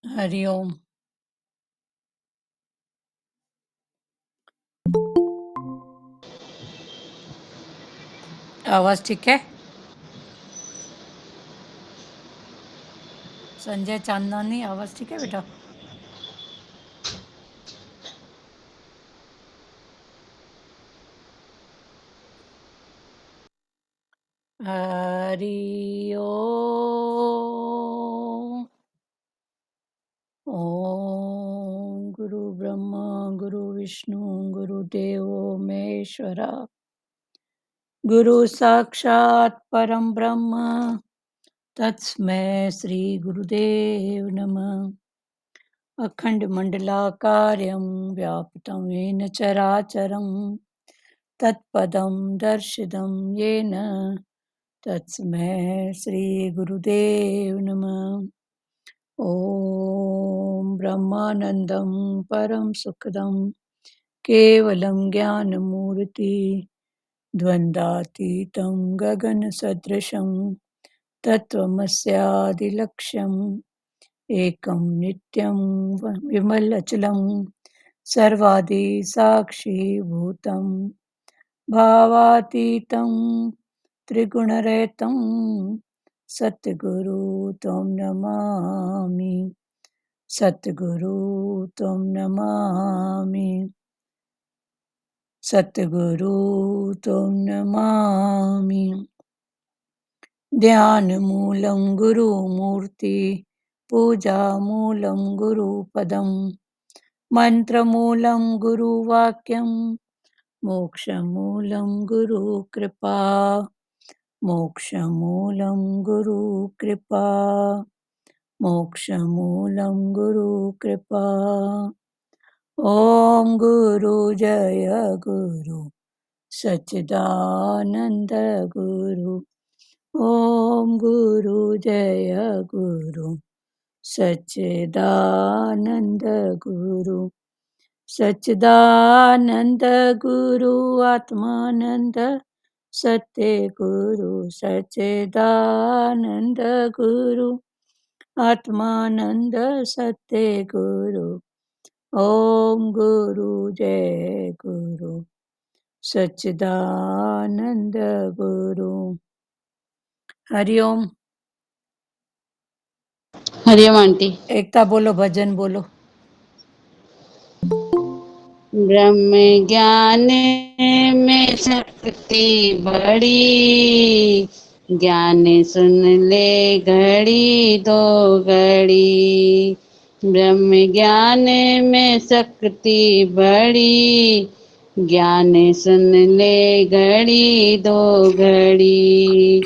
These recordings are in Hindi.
हरिओम। आवाज ठीक है? संजय चांदनानी, आवाज ठीक है बेटा? हरिओम। ओम गुरु ब्रह्मा गुरु विष्णु गुरुदेव महेश्वरा, गुरु साक्षात परम ब्रह्म तस्मै श्री गुरुदेव नमः। अखंड मंडलाकारं व्याप्तं येन चराचरं तत्पदं दर्शितं येन तस्मै श्री गुरुदेव नमः। ॐ ब्रह्मानन्दं परं सुखदं केवलं ज्ञानमूर्ति द्वन्द्वातीतं गगनसदृशं तत्त्वमस्यादिलक्ष्यम् एकं नित्यं विमलचलं सर्वादिसाक्षिभूतं भावातीतं त्रिगुणरहितं सद्गुरु त्वं नमामि, सद्गुरु त्वं नमामि, सद्गुरु त्वं नमामि। ध्यानमूलं गुरुमूर्ति पूजामूलं गुरुपदं मन्त्रमूलं गुरुवाक्यं मोक्षमूलं गुरुकृपा, मोक्षमूलं गुरुकृपा, मोक्षमूलं गुरुकृपा। ॐ गुरु जय गुरु सच्चिदानन्द गुरु, ॐ गुरु जय गुरु सच्चिदानन्द गुरु, सच्चिदानन्द गुरु आत्मानन्द सत्य गुरु, सच्चिदानन्द गुरु आत्मानन्द सत्य गुरु। ॐ गुरु जय गुरु सच्चिदानंद गुरु। हरिओम। हरिओम आंटी। एकता बोलो, भजन बोलो। ब्रह्म ज्ञान में शक्ति बड़ी, ज्ञान सुन ले घड़ी दो घड़ी। ब्रह्म ज्ञान में शक्ति बड़ी, ज्ञान सुन ले घड़ी दो घड़ी।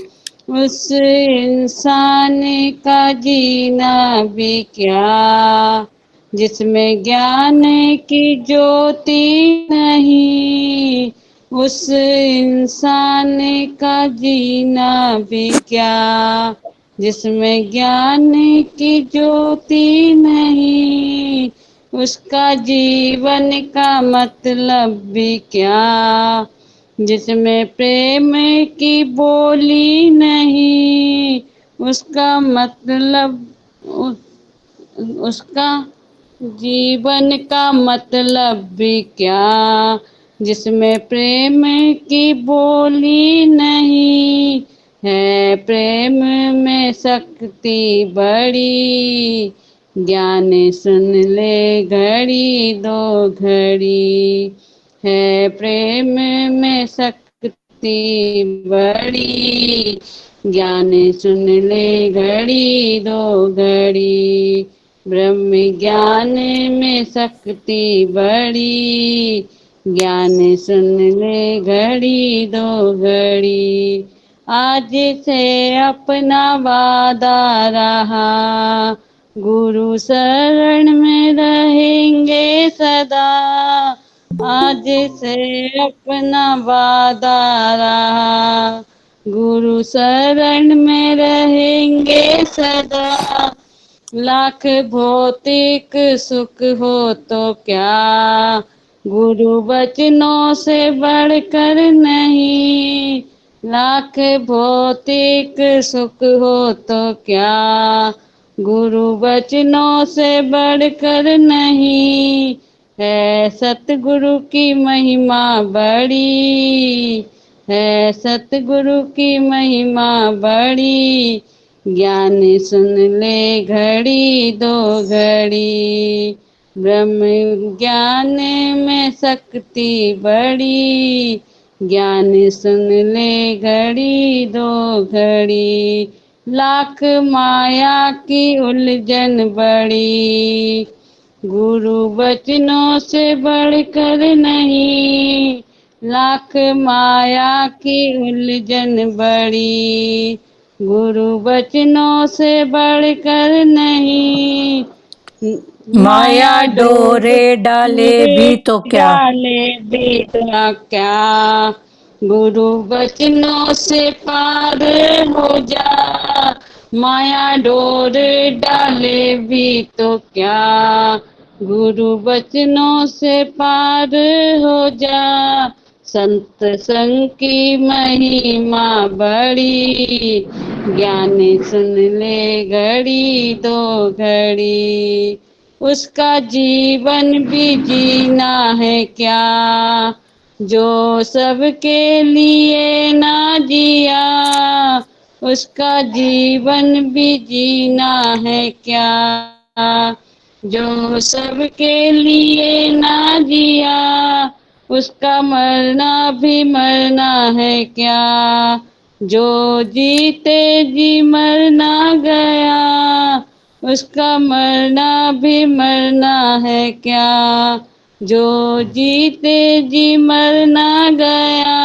उस इंसान का जीना भी क्या जिसमें ज्ञान की ज्योति नहीं। उस इंसान का जीना भी क्या जिसमें ज्ञान की ज्योति नहीं। उसका जीवन का मतलब भी क्या जिसमें प्रेम की बोली नहीं। उसका मतलब उसका जीवन का मतलब भी क्या जिसमें प्रेम की बोली नहीं है। प्रेम में शक्ति बड़ी, ज्ञान सुन ले घड़ी दो घड़ी। है प्रेम में शक्ति बड़ी, ज्ञान सुन ले घड़ी दो घड़ी। ब्रह्म ज्ञान में शक्ति बड़ी, ज्ञान सुन ले घड़ी दो घड़ी। आज से अपना वादा रहा, गुरु शरण में रहेंगे सदा। आज से अपना वादा रहा, गुरु शरण में रहेंगे सदा। लाख भौतिक सुख हो तो क्या, गुरु वचनों से बढ़कर नहीं। लाख भौतिक सुख हो तो क्या, गुरु वचनों से बढ़कर नहीं है, सतगुरु की महिमा बड़ी है, सतगुरु की महिमा बड़ी। ज्ञान सुन ले घड़ी दो घड़ी, ब्रह्म ज्ञान में शक्ति बड़ी। ज्ञान सुन ले घड़ी दो घड़ी, लाख माया की उलझन बड़ी। गुरु वचनों से बढ़कर नहीं, लाख माया की उलझन बड़ी। गुरु वचनों से बढ़कर नहीं, माया माया डोर डोरे डाले भी तो क्या। डाले बेटा क्या। गुरु वचनों से पार हो जा, माया डोर डाले भी तो क्या। गुरु वचनों से पार हो जा, संत संग की महिमा बड़ी। ज्ञान सुन ले घड़ी दो घड़ी, उसका जीवन भी जीना है क्या, जो सबके लिए ना जिया। उसका जीवन भी जीना है क्या, जो सबके लिए ना जिया। उसका मरना भी मरना है क्या, जो जीते जी मर ना गया। उसका मरना भी मरना है क्या, जो जीते जी मर ना गया।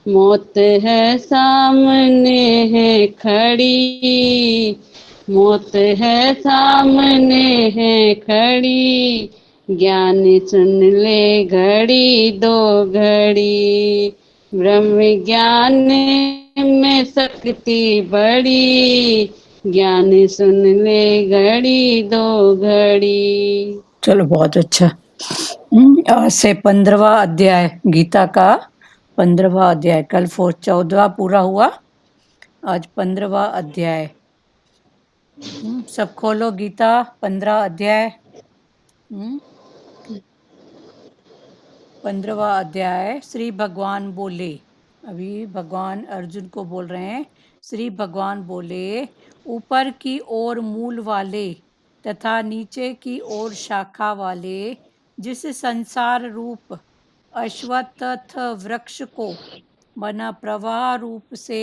मौत है सामने है खड़ी, मौत है सामने है खड़ी। ज्ञान सुन ले घड़ी दो घड़ी, ब्रह्म ज्ञान में शक्ति बड़ी। ज्ञान सुन ले घड़ी दो घड़ी। चलो बहुत अच्छा। आज से 15वां अध्याय गीता का 15वां अध्याय, कल 14वां पूरा हुआ, आज 15वां अध्याय। सब खोलो गीता 15 अध्याय। 15वां अध्याय। श्री भगवान बोले, अभी भगवान अर्जुन को बोल रहे हैं। श्री भगवान बोले, ऊपर की ओर मूल वाले तथा नीचे की ओर शाखा वाले जिस संसार रूप अश्वत्थ वृक्ष को मना प्रवाह रूप से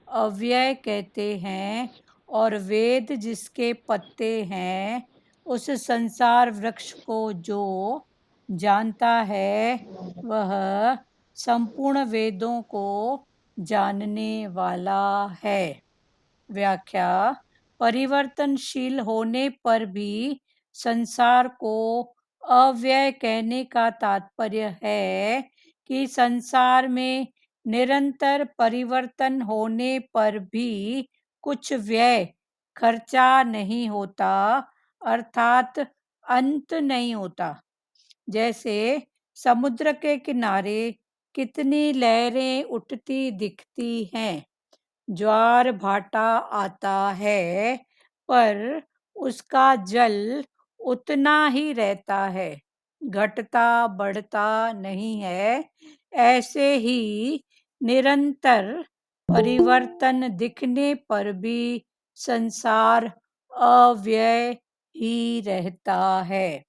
अव्यय कहते हैं, और वेद जिसके पत्ते हैं, उस संसार वृक्ष को जो जानता है वह संपूर्ण वेदों को जानने वाला है। व्याख्या। परिवर्तनशील होने पर भी संसार को अव्यय कहने का तात्पर्य है कि संसार में निरंतर परिवर्तन होने पर भी कुछ व्यय खर्चा नहीं होता, अर्थात अंत नहीं होता। जैसे समुद्र के किनारे कितनी लहरें उठती दिखती हैं, ज्वार भाटा आता है, पर उसका जल उतना ही रहता है, घटता बढ़ता नहीं है। ऐसे ही निरंतर परिवर्तन दिखने पर भी संसार अव्यय ही रहता है।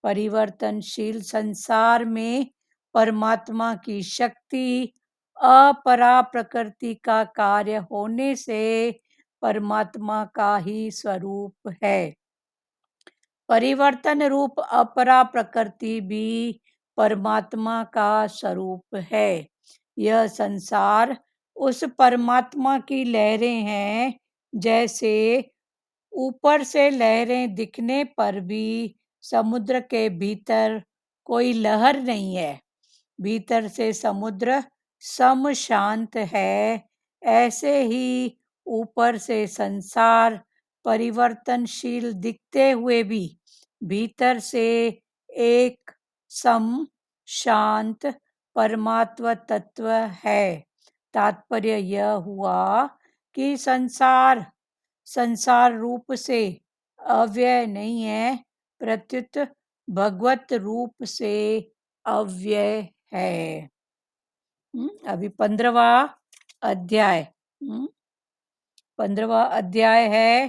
परिवर्तनशील संसार में परमात्मा की शक्ति अपरा प्रकृति का कार्य होने से परमात्मा का ही स्वरूप है। परिवर्तन रूप अपरा प्रकृति भी परमात्मा का स्वरूप है। यह संसार उस परमात्मा की लहरें हैं। जैसे ऊपर से लहरें दिखने पर भी समुद्र के भीतर कोई लहर नहीं है, भीतर से समुद्र सम शांत है, ऐसे ही ऊपर से संसार परिवर्तनशील दिखते हुए भी भीतर से एक सम शांत परमात्मा तत्व है। तात्पर्य यह हुआ कि संसार संसार रूप से अव्यय नहीं है, प्रत्युत भगवत रूप से अव्यय है। अभी 15वां अध्याय 15वां अध्याय है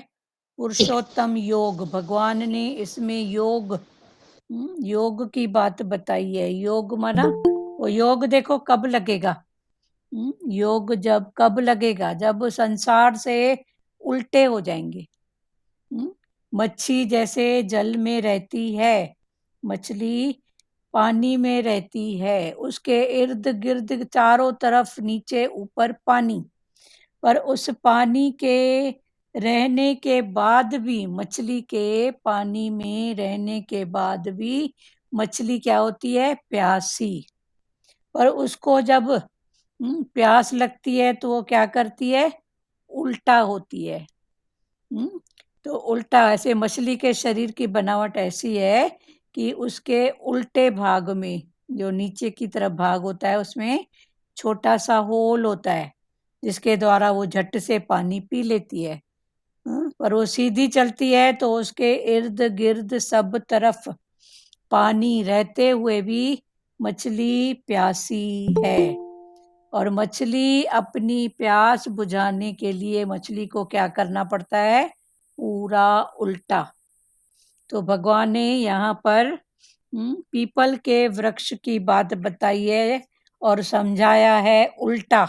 पुरुषोत्तम योग। भगवान ने इसमें योग की बात बताई है। योग माना वो योग देखो कब लगेगा। योग जब कब लगेगा, जब संसार से उल्टे हो जाएंगे। मच्छी जैसे जल में रहती है, मछली पानी में रहती है, उसके इर्द गिर्द चारों तरफ नीचे ऊपर पानी, पर उस पानी के रहने के बाद भी, मछली के पानी में रहने के बाद भी मछली क्या होती है, प्यासी। पर उसको जब प्यास लगती है तो वो क्या करती है, उल्टा होती है। तो उल्टा, ऐसे मछली के शरीर की बनावट ऐसी है कि उसके उल्टे भाग में, जो नीचे की तरफ भाग होता है, उसमें छोटा सा होल होता है जिसके द्वारा वो झट से पानी पी लेती है। पर वो सीधी चलती है तो उसके इर्द गिर्द सब तरफ पानी रहते हुए भी मछली प्यासी है। और मछली अपनी प्यास बुझाने के लिए मछली को क्या करना पड़ता है, पूरा उल्टा। तो भगवान ने यहाँ पर पीपल के वृक्ष की बात बताई है और समझाया है उल्टा।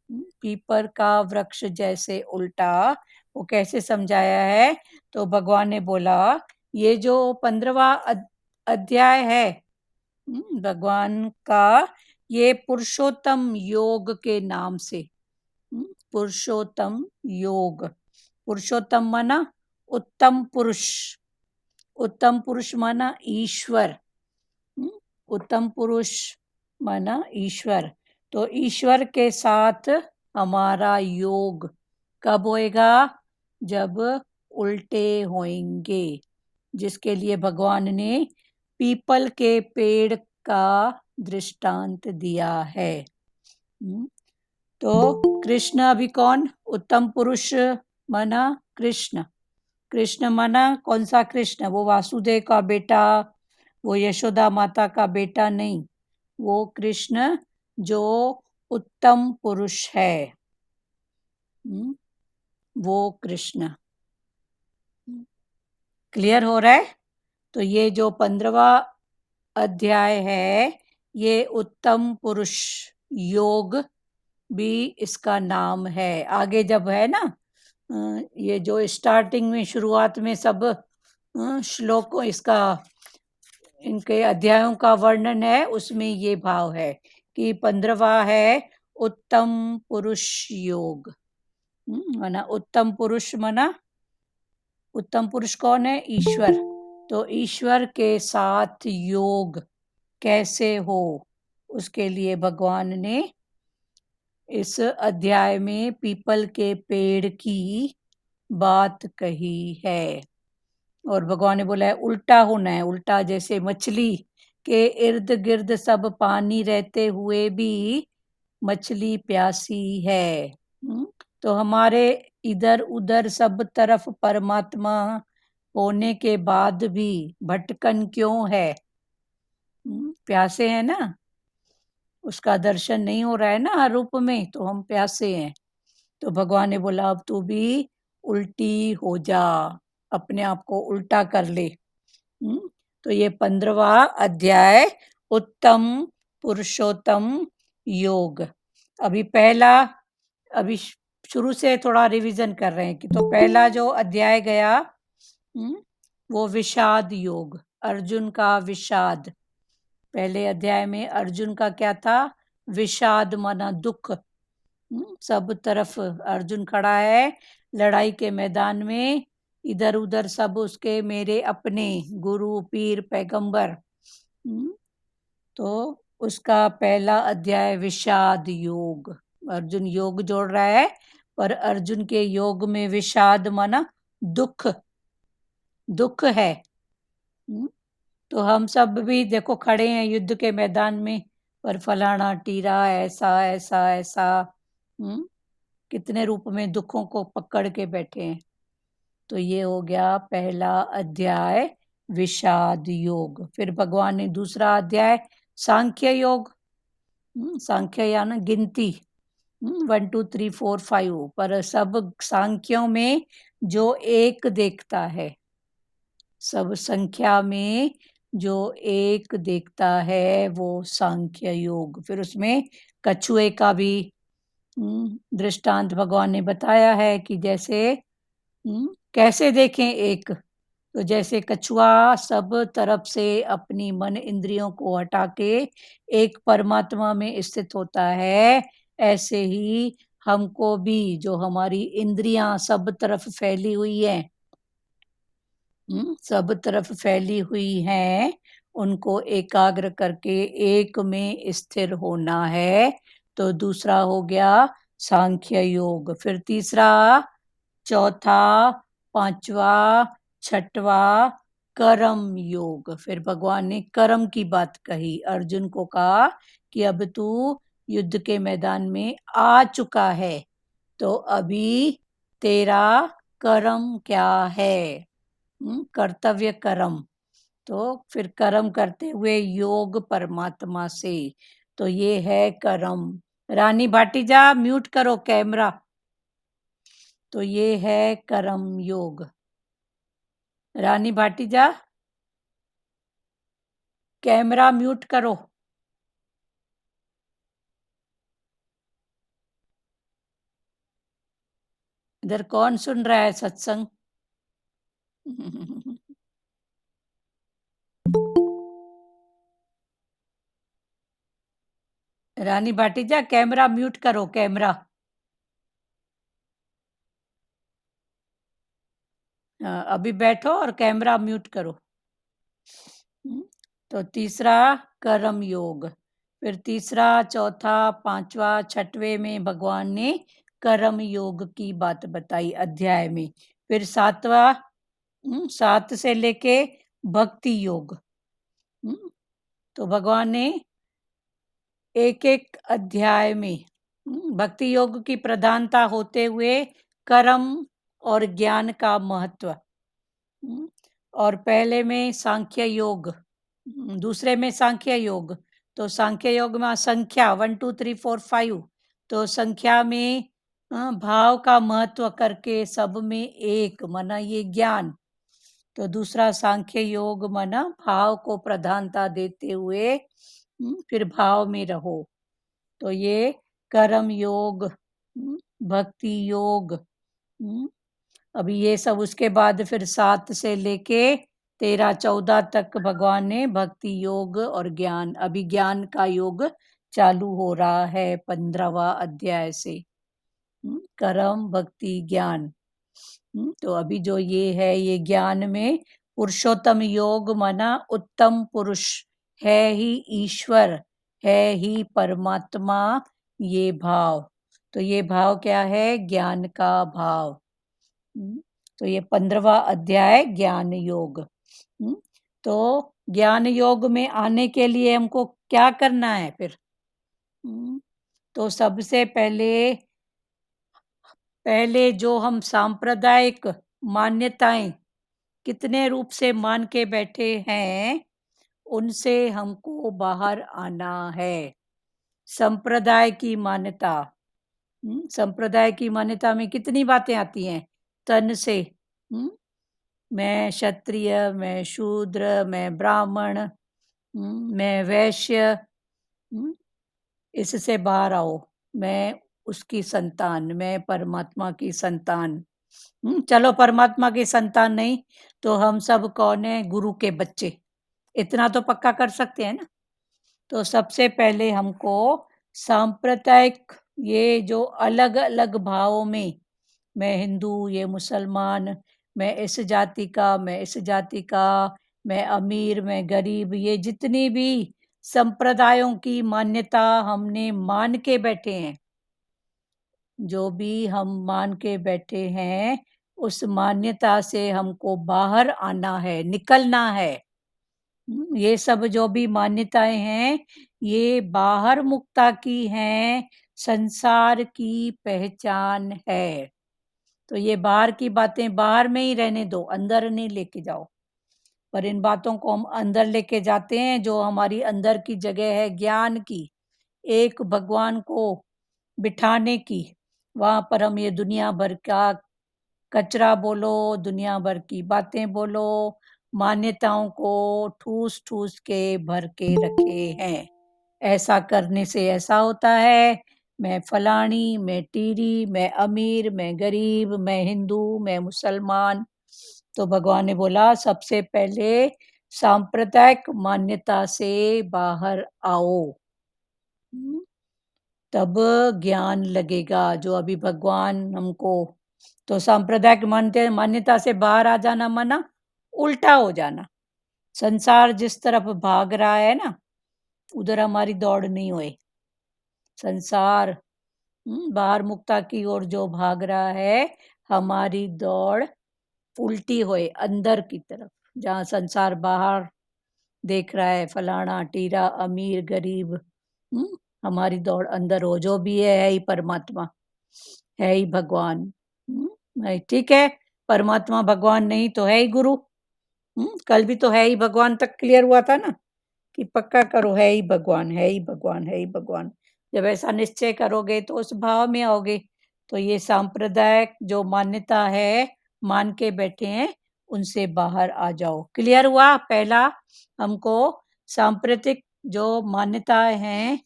पीपल का वृक्ष जैसे उल्टा, वो कैसे समझाया है। तो भगवान ने बोला, ये जो 15वां अध्याय है भगवान का, ये पुरुषोत्तम योग के नाम से, पुरुषोत्तम योग। पुरुषोत्तम माना उत्तम पुरुष, उत्तम पुरुष माना ईश्वर, उत्तम पुरुष माना ईश्वर। तो ईश्वर के साथ हमारा योग कब होएगा, जब उल्टे होएंगे, जिसके लिए भगवान ने पीपल के पेड़ का दृष्टांत दिया है। तो कृष्ण अभी कौन, उत्तम पुरुष माना कृष्ण। कृष्ण माना कौन सा कृष्ण, वो वासुदेव का बेटा, वो यशोदा माता का बेटा नहीं, वो कृष्ण जो उत्तम पुरुष है, वो कृष्ण। क्लियर हो रहा है। तो ये जो 15वां अध्याय है, ये उत्तम पुरुष योग भी इसका नाम है। आगे जब है ना, ये जो स्टार्टिंग में शुरुआत में सब श्लोकों, इसका इनके अध्यायों का वर्णन है, उसमें ये भाव है कि 15वां है उत्तम पुरुष योग। माना उत्तम पुरुष, माना उत्तम पुरुष कौन है, ईश्वर। तो ईश्वर के साथ योग कैसे हो, उसके लिए भगवान ने इस अध्याय में पीपल के पेड़ की बात कही है। और भगवान ने बोला है उल्टा होना है। उल्टा जैसे मछली के इर्द गिर्द सब पानी रहते हुए भी मछली प्यासी है। तो हमारे इधर उधर सब तरफ परमात्मा होने के बाद भी भटकन क्यों है, प्यासे हैं ना, उसका दर्शन नहीं हो रहा है ना रूप में, तो हम प्यासे हैं। तो भगवान ने बोला अब तू भी उल्टी हो जा, अपने आप को उल्टा कर ले। तो ये 15वां अध्याय उत्तम पुरुषोत्तम योग। अभी पहला, अभी शुरू से थोड़ा रिवीजन कर रहे हैं कि तो पहला जो अध्याय गया वो विषाद योग, अर्जुन का विषाद। पहले अध्याय में अर्जुन का क्या था, विषाद माना दुख। सब तरफ अर्जुन खड़ा है लड़ाई के मैदान में, इधर उधर सब उसके मेरे अपने गुरु पीर पैगंबर। तो उसका पहला अध्याय विषाद योग, अर्जुन योग जोड़ रहा है, पर अर्जुन के योग में विषाद माना दुख, दुख है। तो हम सब भी देखो खड़े हैं युद्ध के मैदान में, पर फलाना टीरा ऐसा ऐसा ऐसा, कितने रूप में दुखों को पकड़ के बैठे हैं। तो ये हो गया पहला अध्याय विषाद योग। फिर भगवान ने दूसरा अध्याय सांख्य योग, सांख्य यानी गिनती, 1 2 3 4 5, पर सब सांख्यों में जो एक देखता है, सब संख्या में जो एक देखता है वो सांख्य योग। फिर उसमें कछुए का भी दृष्टांत भगवान ने बताया है कि जैसे कैसे देखें एक, तो जैसे कछुआ सब तरफ से अपनी मन इंद्रियों को हटा के एक परमात्मा में स्थित होता है, ऐसे ही हमको भी जो हमारी इंद्रियां सब तरफ फैली हुई है, सब तरफ फैली हुई हैं, उनको एकाग्र करके एक में स्थिर होना है। तो दूसरा हो गया सांख्य योग। फिर तीसरा, चौथा, पांचवा, छठवा कर्म योग। फिर भगवान ने कर्म की बात कही, अर्जुन को कहा कि अब तू युद्ध के मैदान में आ चुका है, तो अभी तेरा कर्म क्या है, कर्तव्य कर्म। तो फिर कर्म करते हुए योग परमात्मा से, तो ये है कर्म। रानी भाटीजा म्यूट करो कैमरा। तो ये है कर्म योग। रानी भाटीजा कैमरा म्यूट करो। इधर कौन सुन रहा है सत्संग? रानी भाटीजा कैमरा म्यूट करो, कैमरा। अभी बैठो और कैमरा म्यूट करो। तो तीसरा कर्म योग। फिर तीसरा, चौथा, पांचवा, छठवें में भगवान ने कर्म योग की बात बताई अध्याय में। फिर सातवां, 7 से लेके भक्ति योग। तो भगवान ने एक एक अध्याय में भक्ति योग की प्रधानता होते हुए कर्म और ज्ञान का महत्व, और पहले में सांख्य योग, दूसरे में सांख्य योग। तो सांख्य योग में संख्या 1 2 3 4 5, तो संख्या में भाव का महत्व करके सब में एक, माना ये ज्ञान। तो दूसरा सांख्य योग माना भाव को प्रधानता देते हुए फिर भाव में रहो। तो ये कर्म योग, भक्ति योग। अभी ये सब, उसके बाद फिर 7 से लेके 13 14 तक भगवान ने भक्ति योग और ज्ञान, अभी ज्ञान का योग चालू हो रहा है 15वां अध्याय से, कर्म भक्ति ज्ञान। तो अभी जो ये है, ये ज्ञान में पुरुषोत्तम योग माना उत्तम पुरुष है ही ईश्वर, है ही परमात्मा, ये भाव। तो ये भाव क्या है? ज्ञान का भाव। तो ये 15वां अध्याय ज्ञान योग। तो ज्ञान योग में आने के लिए हमको क्या करना है फिर? तो सबसे पहले जो हम सांप्रदायिक मान्यताएं कितने रूप से मान के बैठे हैं, उनसे हमको बाहर आना है। संप्रदाय की मान्यता, संप्रदाय की मान्यता में कितनी बातें आती हैं तन से, मैं क्षत्रिय, मैं शूद्र, मैं ब्राह्मण, मैं वैश्य, इससे बाहर आओ, मैं उसकी संतान, मैं परमात्मा की संतान। चलो परमात्मा की संतान नहीं तो हम सब कौन है? गुरु के बच्चे, इतना तो पक्का कर सकते हैं ना। तो सबसे पहले हमको सांप्रदायिक, ये जो अलग अलग भावों में, मैं हिंदू, ये मुसलमान, मैं इस जाति का, मैं इस जाति का, मैं अमीर, मैं गरीब, ये जितनी भी संप्रदायों की मान्यता हमने मान के बैठे हैं, जो भी हम मान के बैठे हैं, उस मान्यता से हमको बाहर आना है, निकलना है। ये सब जो भी मान्यताएं हैं, ये बाहर मुक्ता की हैं, संसार की पहचान है। तो ये बाहर की बातें बाहर में ही रहने दो, अंदर नहीं लेके जाओ। पर इन बातों को हम अंदर लेके जाते हैं, जो हमारी अंदर की जगह है ज्ञान की, एक भगवान को बिठाने की। वहां पर हम ये दुनिया भर का कचरा बोलो, दुनिया भर की बातें बोलो, मान्यताओं को ठूस ठूस के भर के रखे हैं। ऐसा करने से ऐसा होता है, मैं फलानी, मैं टीरी, मैं अमीर, मैं गरीब, मैं हिंदू, मैं मुसलमान। तो भगवान ने बोला सबसे पहले सांप्रदायिक मान्यता से बाहर आओ, तब ज्ञान लगेगा। जो अभी भगवान हमको, तो सांप्रदायिक मान्यता से बाहर आ जाना माना उल्टा हो जाना। संसार जिस तरफ भाग रहा है ना, उधर हमारी दौड़ नहीं हुई। संसार बाहर मुक्ता की ओर जो भाग रहा है, हमारी दौड़ उल्टी होए अंदर की तरफ। जहाँ संसार बाहर देख रहा है, फलाना टीरा अमीर गरीब, हमारी दौड़ अंदर हो। जो भी है ही परमात्मा, है ही भगवान। ठीक है, परमात्मा भगवान नहीं तो है ही गुरु। कल भी तो है ही भगवान तक क्लियर हुआ था ना, कि पक्का करो है ही भगवान, है ही भगवान, है ही भगवान। जब ऐसा निश्चय करोगे तो उस भाव में आओगे। तो ये सांप्रदायिक जो मान्यता है मान के बैठे हैं, उनसे बाहर आ जाओ। क्लियर हुआ? पहला हमको सांप्रदायिक जो मान्यताएं हैं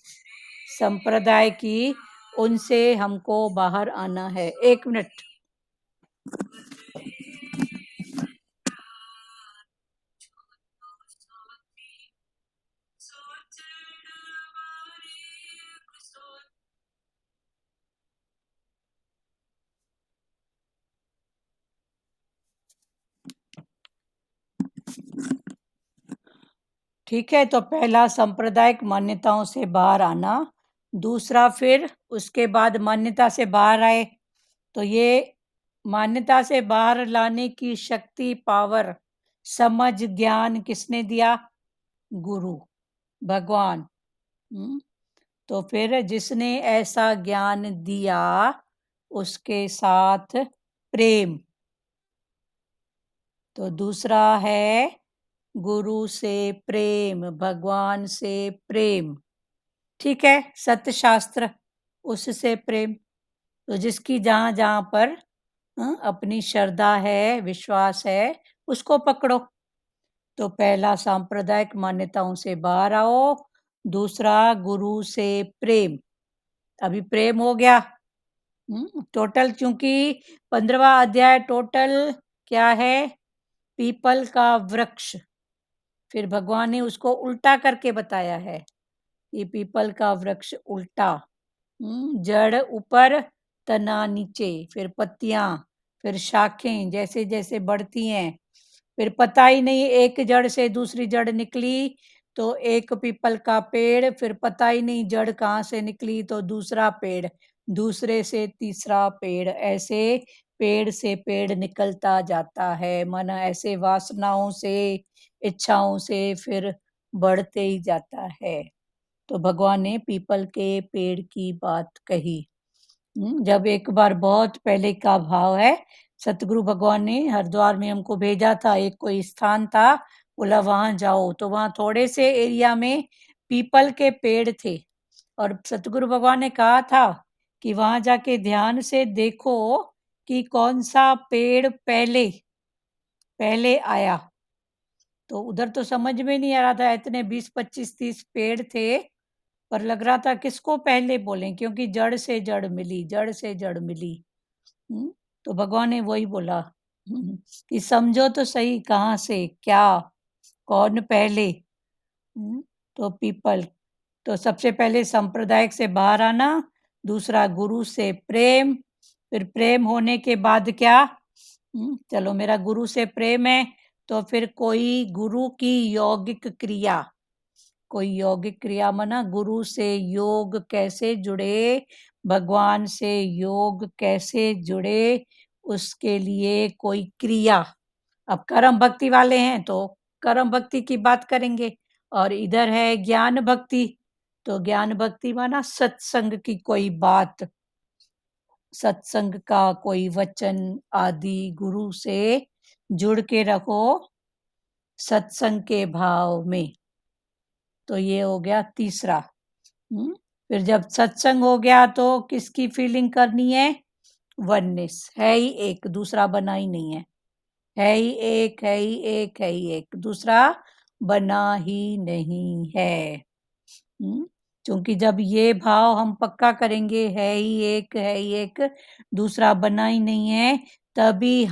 संप्रदाय की, उनसे हमको बाहर आना है। 1 मिनट। ठीक है, तो पहला सांप्रदायिक मान्यताओं से बाहर आना। दूसरा, फिर उसके बाद मान्यता से बाहर आए तो ये मान्यता से बाहर लाने की शक्ति, पावर, समझ, ज्ञान किसने दिया? गुरु, भगवान। तो फिर जिसने ऐसा ज्ञान दिया, उसके साथ प्रेम। तो दूसरा है गुरु से प्रेम, भगवान से प्रेम। ठीक है, सत्य शास्त्र, उससे प्रेम। तो जिसकी जहां जहां पर अपनी श्रद्धा है, विश्वास है, उसको पकड़ो। तो पहला सांप्रदायिक मान्यताओं से बाहर आओ, दूसरा गुरु से प्रेम। अभी प्रेम हो गया। टोटल, क्योंकि 15वां अध्याय टोटल क्या है? पीपल का वृक्ष। फिर भगवान ने उसको उल्टा करके बताया है, ये पीपल का वृक्ष उल्टा। जड़ ऊपर, तना नीचे, फिर पत्तियां, फिर शाखें जैसे जैसे बढ़ती हैं। फिर पता ही नहीं एक जड़ से दूसरी जड़ निकली तो एक पीपल का पेड़, फिर पता ही नहीं जड़ कहाँ से निकली तो दूसरा पेड़, दूसरे से तीसरा पेड़, ऐसे पेड़ से पेड़ निकलता जाता है। मन ऐसे वासनाओं से, इच्छाओं से फिर बढ़ते ही जाता है। तो भगवान ने पीपल के पेड़ की बात कही। जब एक बार बहुत पहले का भाव है, सतगुरु भगवान ने हरिद्वार में हमको भेजा था। एक कोई स्थान था, बोला वहां जाओ। तो वहां थोड़े से एरिया में पीपल के पेड़ थे, और सतगुरु भगवान ने कहा था कि वहां जाके ध्यान से देखो कि कौन सा पेड़ पहले पहले आया। तो उधर तो समझ में नहीं आ रहा था, इतने 20, 25, 30 पेड़ थे, पर लग रहा था किसको पहले बोलें, क्योंकि जड़ से जड़ मिली, जड़ से जड़ मिली। तो भगवान ने वही बोला कि समझो तो सही, कहाँ से क्या, कौन पहले। तो पीपल। तो सबसे पहले सांप्रदायिक से बाहर आना, दूसरा गुरु से प्रेम, फिर प्रेम होने के बाद क्या? चलो मेरा गुरु से प्रेम है, तो फिर कोई गुरु की यौगिक क्रिया, कोई यौगिक क्रिया माना गुरु से योग कैसे जुड़े, भगवान से योग कैसे जुड़े, उसके लिए कोई क्रिया। अब कर्म भक्ति वाले हैं तो कर्म भक्ति की बात करेंगे, और इधर है ज्ञान भक्ति। तो ज्ञान भक्ति माना सत्संग की कोई बात, सत्संग का कोई वचन आदि, गुरु से जुड़ के रखो सत्संग के भाव में। तो ये हो गया तीसरा। फिर जब सत्संग हो गया तो किसकी फीलिंग करनी है? वननेस, है ही एक, दूसरा बना ही नहीं है, है ही एक, है ही एक, है ही एक, दूसरा बना ही नहीं है। क्योंकि जब ये भाव हम पक्का करेंगे, है ही एक, है ही एक, दूसरा बना ही नहीं है, तभी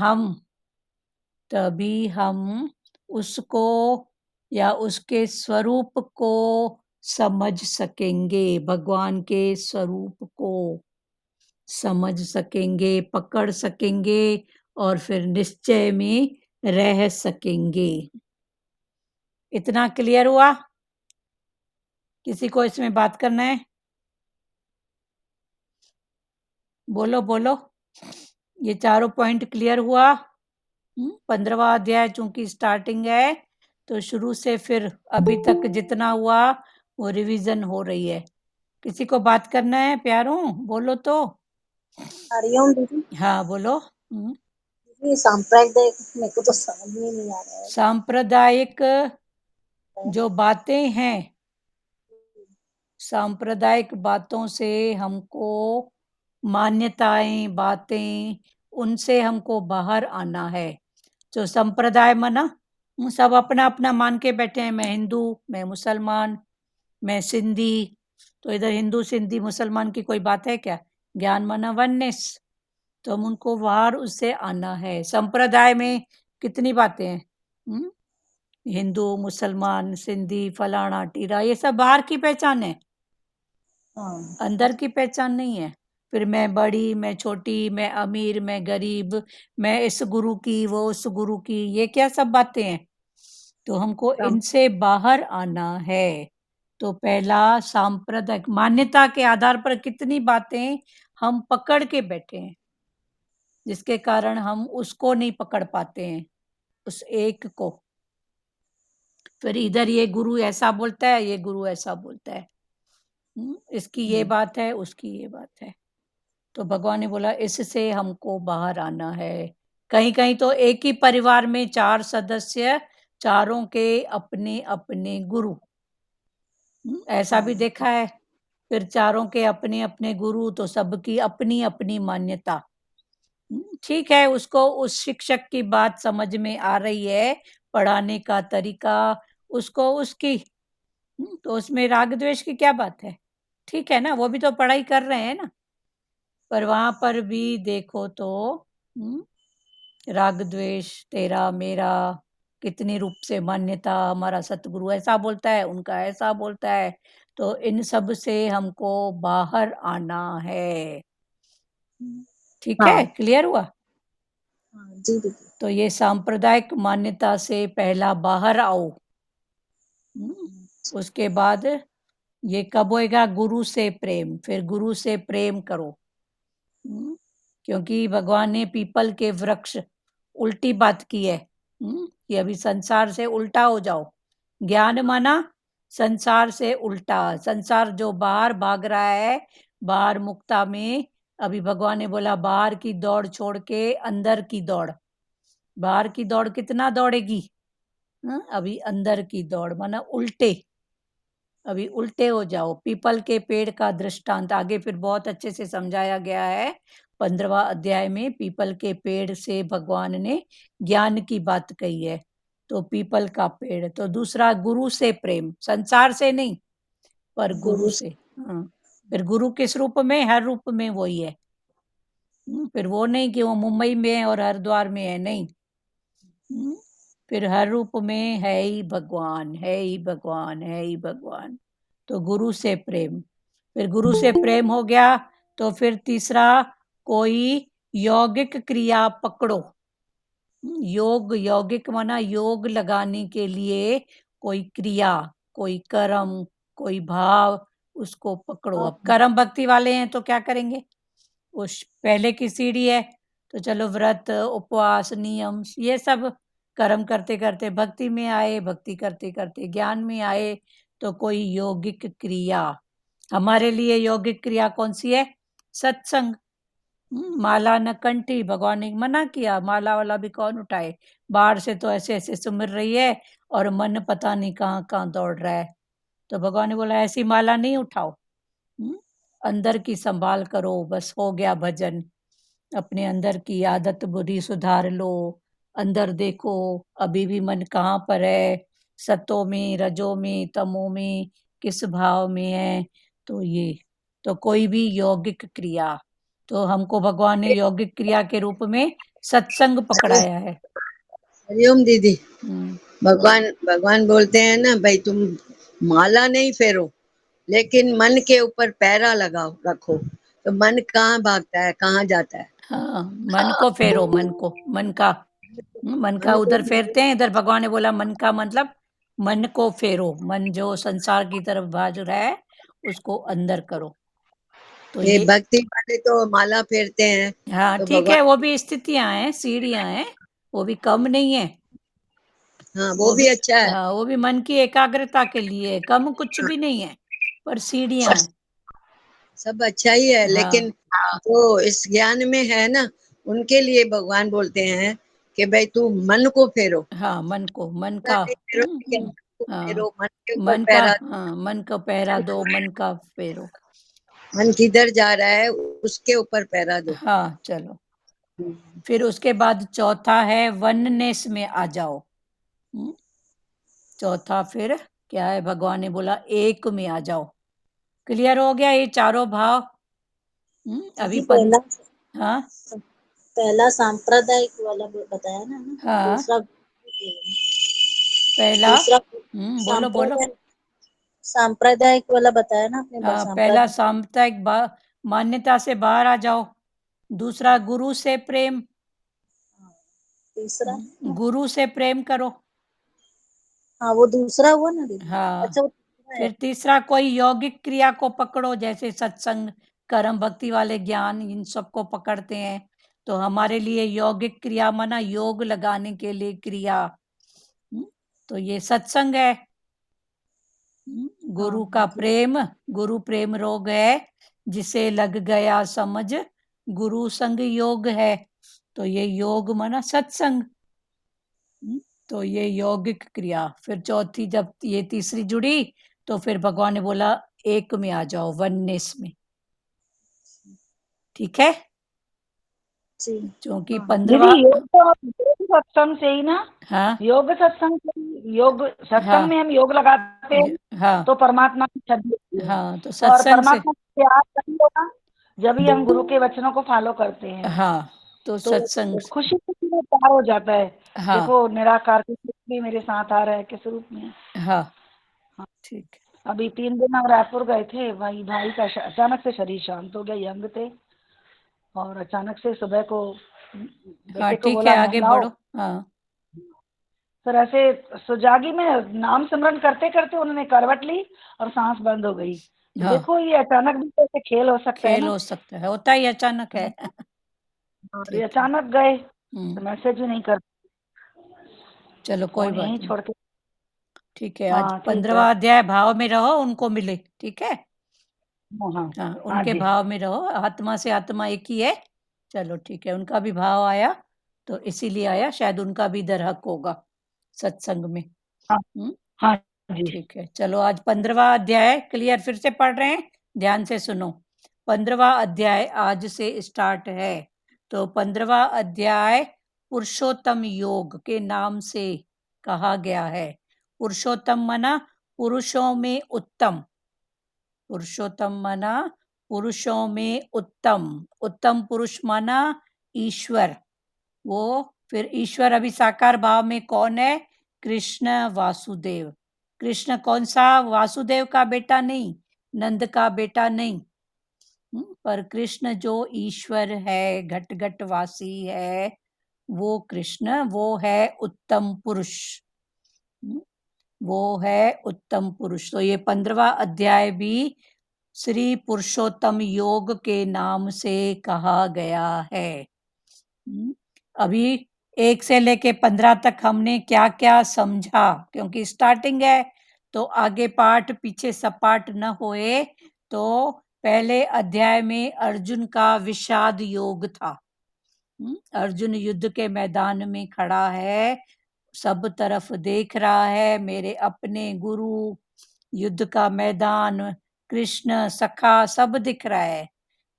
हम उसको या उसके स्वरूप को समझ सकेंगे, भगवान के स्वरूप को समझ सकेंगे, पकड़ सकेंगे और फिर निश्चय में रह सकेंगे। इतना क्लियर हुआ? किसी को इसमें बात करना है? बोलो बोलो। ये चारों पॉइंट क्लियर हुआ? 15वां अध्याय चूंकि स्टार्टिंग है तो शुरू से फिर अभी तक जितना हुआ वो रिवीजन हो रही है। किसी को बात करना है प्यारों? बोलो तो। हरिओम दीदी। हाँ बोलो। ये सांप्रदायिक मेरे को तो समझ में नहीं आ रहा है। सांप्रदायिक जो बातें हैं, सांप्रदायिक बातों से हमको, मान्यताएं, बातें, उनसे हमको बाहर आना है। जो संप्रदाय माना सब अपना अपना मान के बैठे हैं, मैं हिंदू, मैं मुसलमान, मैं सिंधी, तो इधर हिंदू सिंधी मुसलमान की कोई बात है क्या? ज्ञान माना वननेस, तो हम उनको बाहर उससे आना है। संप्रदाय में कितनी बातें हैं, हिंदू, मुसलमान, सिंधी, फलाना टीरा, ये सब बाहर की पहचान है, अंदर की पहचान नहीं है। फिर मैं बड़ी, मैं छोटी, मैं अमीर, मैं गरीब, मैं इस गुरु की, वो उस गुरु की, ये क्या सब बातें हैं? तो हमको इनसे बाहर आना है। तो पहला सांप्रदायिक मान्यता के आधार पर कितनी बातें हम पकड़ के बैठे हैं, जिसके कारण हम उसको नहीं पकड़ पाते हैं, उस एक को। फिर इधर ये गुरु ऐसा बोलता है, ये गुरु ऐसा बोलता है, इसकी ये बात है, उसकी ये बात है। तो भगवान ने बोला इससे हमको बाहर आना है। कहीं कहीं तो एक ही परिवार में 4 सदस्य, चारों के अपने अपने गुरु, ऐसा भी देखा है। फिर चारों के अपने अपने गुरु, तो सबकी अपनी अपनी मान्यता। ठीक है, उसको उस शिक्षक की बात समझ में आ रही है, पढ़ाने का तरीका उसको उसकी, तो उसमें राग द्वेष की क्या बात है? ठीक है ना, वो भी तो पढ़ाई कर रहे हैं ना। पर वहां पर भी देखो तो राग द्वेष, तेरा मेरा, कितनी रूप से मान्यता, हमारा सतगुरु ऐसा बोलता है, उनका ऐसा बोलता है, तो इन सब से हमको बाहर आना है। ठीक है, क्लियर हुआ? जी दीदी। तो ये सांप्रदायिक मान्यता से पहला बाहर आओ। उसके बाद ये कब होएगा? गुरु से प्रेम, फिर गुरु से प्रेम करो। क्योंकि भगवान ने पीपल के वृक्ष उल्टी बात की है, कि अभी संसार से उल्टा हो जाओ। ज्ञान माना संसार से उल्टा, संसार जो बाहर भाग रहा है, बाहर मुक्ता में, अभी भगवान ने बोला बाहर की दौड़ छोड़ के अंदर की दौड़। बाहर की दौड़ कितना दौड़ेगी? अभी अंदर की दौड़ माना उल्टे, अभी उल्टे हो जाओ। पीपल के पेड़ का दृष्टांत आगे फिर बहुत अच्छे से समझाया गया है 15वां अध्याय में। पीपल के पेड़ से भगवान ने ज्ञान की बात कही है, तो पीपल का पेड़। तो दूसरा गुरु से प्रेम, संसार से नहीं पर गुरु से। फिर गुरु किस रूप में? हर रूप में वही है। फिर वो नहीं कि वो मुंबई में है और हरिद्वार में है, नहीं। फिर हर रूप में है ही भगवान, है ही भगवान, है ही भगवान। तो गुरु से प्रेम, फिर गुरु से प्रेम हो गया तो फिर तीसरा कोई यौगिक क्रिया पकड़ो। योग, यौगिक माना योग लगाने के लिए कोई क्रिया, कोई कर्म, कोई भाव, उसको पकड़ो। अब कर्म भक्ति वाले हैं तो क्या करेंगे? उस पहले की सीढ़ी है, तो चलो व्रत, उपवास, नियम, ये सब कर्म करते करते भक्ति में आए, भक्ति करते करते ज्ञान में आए, तो कोई यौगिक क्रिया, हमारे लिए यौगिक क्रिया कौन सी है? सत्संग। माला न कंठी, भगवान ने मना किया, माला वाला भी कौन उठाए, बाहर से तो ऐसे ऐसे सुमिर रही है और मन पता नहीं कहाँ कहाँ दौड़ रहा है। तो भगवान ने बोला ऐसी माला नहीं उठाओ, अंदर की संभाल करो, बस हो गया भजन। अपने अंदर की आदत बुरी सुधार लो, अंदर देखो अभी भी मन कहाँ पर है, सतो में, रजो में, तमो में, किस भाव में है। तो ये तो कोई भी यौगिक क्रिया, तो हमको भगवान ने यौगिक क्रिया के रूप में सत्संग पकड़ाया है। हरिओम दीदी। हम्म, भगवान बोलते हैं ना भाई तुम माला नहीं फेरो, लेकिन मन के ऊपर पैरा लगाओ रखो, तो मन कहाँ भागता है, कहाँ जाता है। हाँ, मन को फेरो, मन को, मन का मन उधर को फेरते हैं, इधर भगवान ने बोला मन का मतलब मन को फेरो, मन जो संसार की तरफ भाग रहा है उसको अंदर करो। तो ये ये भक्ति वाले तो माला फेरते हैं, हाँ तो ठीक है, भगवान वो भी स्थितियां हैं, सीढ़ियां हैं, वो भी कम नहीं है, हाँ वो भी अच्छा है। हाँ वो भी मन की एकाग्रता के लिए, कम कुछ भी नहीं है, पर सीढ़ियां हैं। सब अच्छा ही है, लेकिन हाँ जो इस ज्ञान में है ना, उनके लिए भगवान बोलते हैं कि भाई तू मन को फेरो, हाँ, मन को, मन पूरा का, नहीं फेरो, लेकिन मन को हाँ, फेरो, मन के ऊपर मन का, पैरा। हाँ मन का पहरा दो, मन का फेरो। मन किधर जा रहा है उसके ऊपर पैरा दो। हाँ चलो, फिर उसके बाद चौथा है वननेस में आ जाओ। चौथा फिर क्या है? भगवान ने बोला एक में आ जाओ। क्लियर हो गया ये चारों भाव? अभी पहला हाँ पहला सांप्रदायिक वाला बताया ना, हाँ, दूसरा पहला दूसरा बोलो बोलो। सांप्रदायिक वाला बताया ना आपने, हाँ, पहला सांप्रदायिक। साम्प्रदायिक मान्यता से बाहर आ जाओ। दूसरा गुरु से प्रेम, तीसरा गुरु से प्रेम करो। हाँ वो दूसरा हुआ ना दीदी। हाँ, अच्छा वो तीसरा है। फिर तीसरा कोई यौगिक क्रिया को पकड़ो, जैसे सत्संग, कर्म, भक्ति वाले ज्ञान, इन सबको पकड़ते हैं। तो हमारे लिए यौगिक क्रिया माना योग लगाने के लिए क्रिया, तो ये सत्संग है। गुरु का प्रेम, गुरु प्रेम रोग है, जिसे लग गया समझ, गुरु संग योग है। तो ये योग माना सत्संग। तो ये यौगिक क्रिया। फिर चौथी, जब ये तीसरी जुड़ी तो फिर भगवान ने बोला एक में आ जाओ, वननेस में। ठीक है, जी क्योंकि हाँ। 15वां दीदी योग तो योग सत्संग से ही ना, हाँ योग सत्संग से योग सत्संग हाँ में हम योग लगाते हैं हाँ तो परमात्मा की छवि होती है, हाँ, तो और सत्संग से, परमात्मा से प्यार तभी होगा जब भी हम गुरु के वचनों को फॉलो करते हैं, हाँ तो तो सत्संग, खुशी खुशी में प्यार हो जाता है। हाँ देखो निराकार के रूप भी मेरे साथ आ रहा है, किस रूप में। हाँ हाँ, ठीक अभी 3 दिन हम रायपुर गए थे, वही भाई का अचानक से शरीर शांत हो गया, यंग थे, और अचानक से सुबह को हाँ बेटे को ठीक है, बोला आगे नहलाओ, बढ़ो। हाँ फिर ऐसे सुजागी में नाम सिमरन करते करते उन्होंने करवट ली और सांस बंद हो गई। तो हाँ, देखो ये अचानक भी ऐसे खेल हो सकता है खेल ना। हो सकता है, होता ही अचानक है। और ये ठीक है, अचानक गए तो मैसेज भी नहीं कर, चलो कोई फोन बात यहीं नहीं। छोड़ के। ठीक है, आज हाँ ठीक है। 15वां अध्याय भाव में रहो, उनको मिले। ठीक है, हाँ हाँ हाँ हाँ उनके जी। भाव में रहो, आत्मा से आत्मा एक ही है। चलो ठीक है, उनका भी भाव आया तो इसीलिए आया, शायद उनका भी दरहक होगा सत्संग में। हाँ हाँ जी। ठीक है, चलो आज 15वां अध्याय क्लियर, फिर से पढ़ रहे हैं, ध्यान से सुनो। 15वां अध्याय आज से स्टार्ट है। तो 15वां अध्याय पुरुषोत्तम योग के नाम से कहा गया है। पुरुषोत्तम मना पुरुषों में उत्तम, पुरुषोत्तम माना पुरुषों में उत्तम, उत्तम पुरुष माना ईश्वर। वो फिर ईश्वर अभी साकार भाव में कौन है? कृष्ण वासुदेव। कृष्ण कौन सा? वासुदेव का बेटा नहीं, नंद का बेटा नहीं, पर कृष्ण जो ईश्वर है, घट घट वासी है, वो कृष्ण, वो है उत्तम पुरुष। वो है उत्तम पुरुष। तो ये 15वां अध्याय भी श्री पुरुषोत्तम योग के नाम से कहा गया है। अभी 1 से लेके 15 तक हमने क्या क्या समझा, क्योंकि स्टार्टिंग है तो आगे पाठ पीछे सपाट न होए, तो पहले अध्याय में अर्जुन का विषाद योग था। अर्जुन युद्ध के मैदान में खड़ा है, सब तरफ देख रहा है, मेरे अपने गुरु, युद्ध का मैदान, कृष्ण, सखा सब दिख रहा है,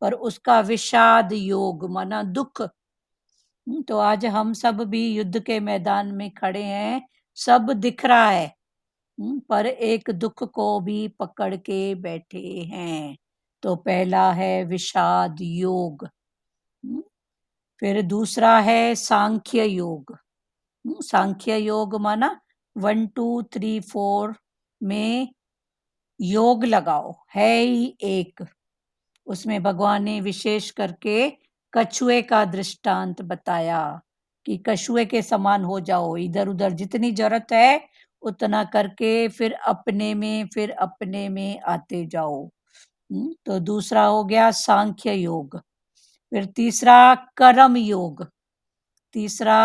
पर उसका विषाद योग माना दुख। तो आज हम सब भी युद्ध के मैदान में खड़े हैं, सब दिख रहा है, पर एक दुख को भी पकड़ के बैठे हैं। तो पहला है विषाद योग, फिर दूसरा है सांख्य योग। सांख्य योग माना 1 2 3 4 में योग लगाओ, है ही एक। उसमें भगवान ने विशेष करके कछुए का दृष्टांत बताया कि कछुए के समान हो जाओ, इधर उधर जितनी जरूरत है उतना करके फिर अपने में आते जाओ। तो दूसरा हो गया सांख्य योग। फिर तीसरा कर्म योग, तीसरा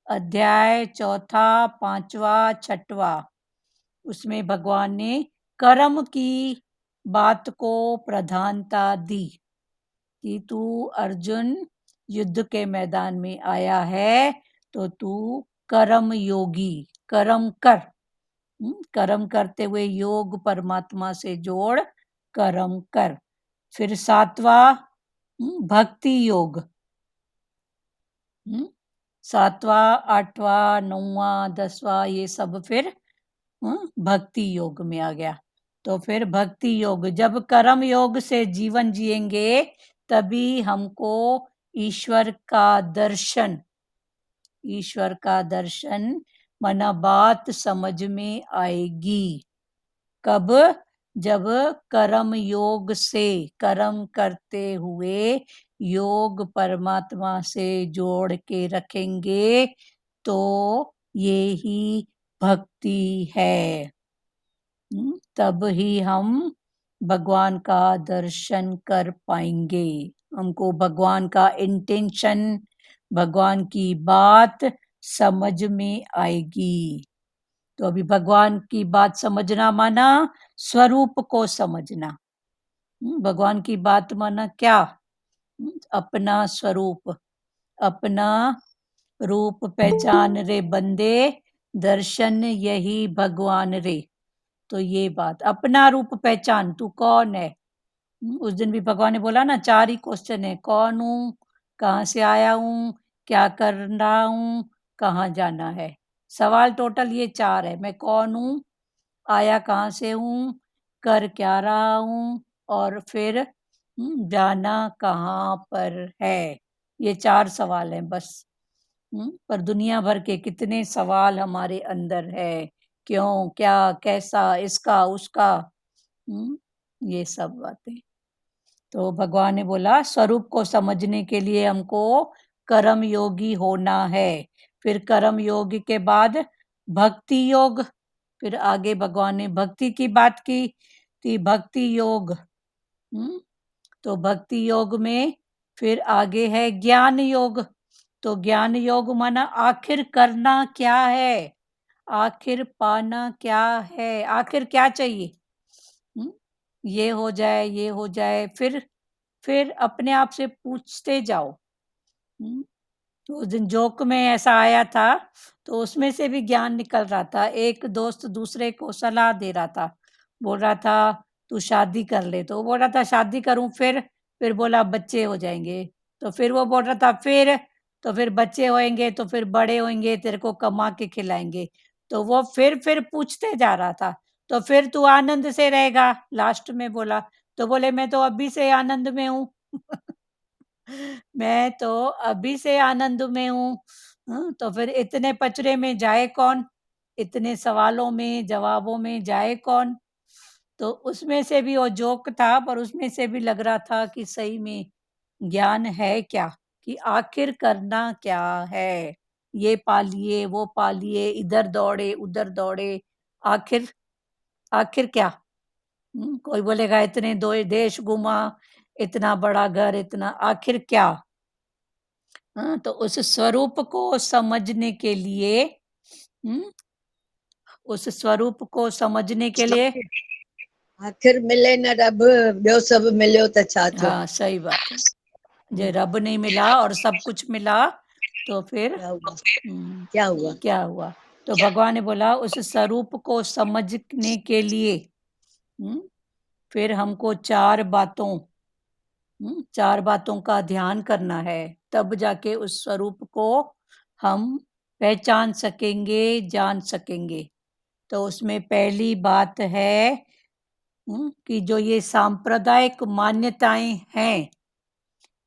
अध्याय, चौथा, पांचवा, छठवा, उसमें भगवान ने कर्म की बात को प्रधानता दी कि तू अर्जुन युद्ध के मैदान में आया है तो तू कर्म योगी, कर्म कर। कर्म करते हुए योग परमात्मा से जोड़, कर्म कर। फिर सातवा भक्ति योग, सातवा, आठवां, नौवां, 10वां, ये सब फिर भक्ति योग में आ गया। तो फिर भक्ति योग, जब कर्म योग से जीवन जिएंगे तभी हमको ईश्वर का दर्शन माना बात समझ में आएगी। कब? जब कर्म योग से, कर्म करते हुए योग परमात्मा से जोड़ के रखेंगे तो ये ही भक्ति है। तब ही हम भगवान का दर्शन कर पाएंगे। हमको भगवान का इंटेंशन, भगवान की बात समझ में आएगी। तो अभी भगवान की बात समझना माना स्वरूप को समझना। भगवान की बात माना क्या? अपना स्वरूप, अपना रूप पहचान रे बंदे, दर्शन यही भगवान रे। तो ये बात, अपना रूप पहचान, तू कौन है। उस दिन भी भगवान ने बोला ना, 4 ही क्वेश्चन है, कौन हूँ, कहाँ से आया हूँ, क्या कर रहा हूँ, कहाँ जाना है। सवाल टोटल ये 4 है, मैं कौन हूँ, आया कहाँ से हूँ, कर क्या रहा हूँ, और फिर जाना कहाँ पर है। ये 4 सवाल हैं बस। पर दुनिया भर के कितने सवाल हमारे अंदर है, क्यों, क्या, कैसा, इसका, उसका, ये सब बातें। तो भगवान ने बोला स्वरूप को समझने के लिए हमको कर्म योगी होना है। फिर कर्म योग के बाद भक्ति योग, फिर आगे भगवान ने भक्ति की बात की थी, भक्ति योग। तो भक्ति योग में फिर आगे है ज्ञान योग। तो ज्ञान योग माना आखिर करना क्या है, आखिर पाना क्या है, आखिर क्या चाहिए। ये हो जाए, ये हो जाए, फिर अपने आप से पूछते जाओ। तो उस दिन जोक में ऐसा आया था, तो उसमें से भी ज्ञान निकल रहा था। एक दोस्त दूसरे को सलाह दे रहा था, बोल रहा था तू शादी कर ले, तो वो बोल रहा था शादी करूं, फिर बोला बच्चे हो जाएंगे, तो फिर वो बोल रहा था फिर बच्चे होंगे तो फिर बड़े होंगे, तेरे को कमा के खिलाएंगे। तो वो फिर पूछते जा रहा था, तो फिर तू आनंद से रहेगा, लास्ट में बोला। तो बोले मैं तो अभी से आनंद में हूँ। मैं तो अभी से आनंद में हूँ। तो फिर इतने पचड़े में जाए कौन, इतने सवालों में जवाबों में जाए कौन। तो उसमें से भी वो जोक था, पर उसमें से भी लग रहा था कि सही में ज्ञान है क्या, कि आखिर करना क्या है। ये पालिए, वो पालिए, इधर दौड़े, उधर दौड़े, आखिर क्या। कोई बोलेगा इतने 2 देश घूमा, इतना बड़ा घर, इतना, आखिर क्या। तो उस स्वरूप को समझने के लिए उस स्वरूप को समझने के लिए आखिर मिले न रब, ॿियो सभु मिलियो त छा थियो? हाँ सही बात है। जो रब नहीं मिला और सब कुछ मिला तो फिर क्या हुआ? हम्म, क्या हुआ? क्या हुआ? तो भगवान ने बोला उस स्वरूप को समझने के लिए फिर हमको चार बातों का ध्यान करना है, तब जाके उस स्वरूप को हम पहचान सकेंगे, जान सकेंगे। तो उसमें पहली बात है कि जो ये सांप्रदायिक मान्यताएं हैं,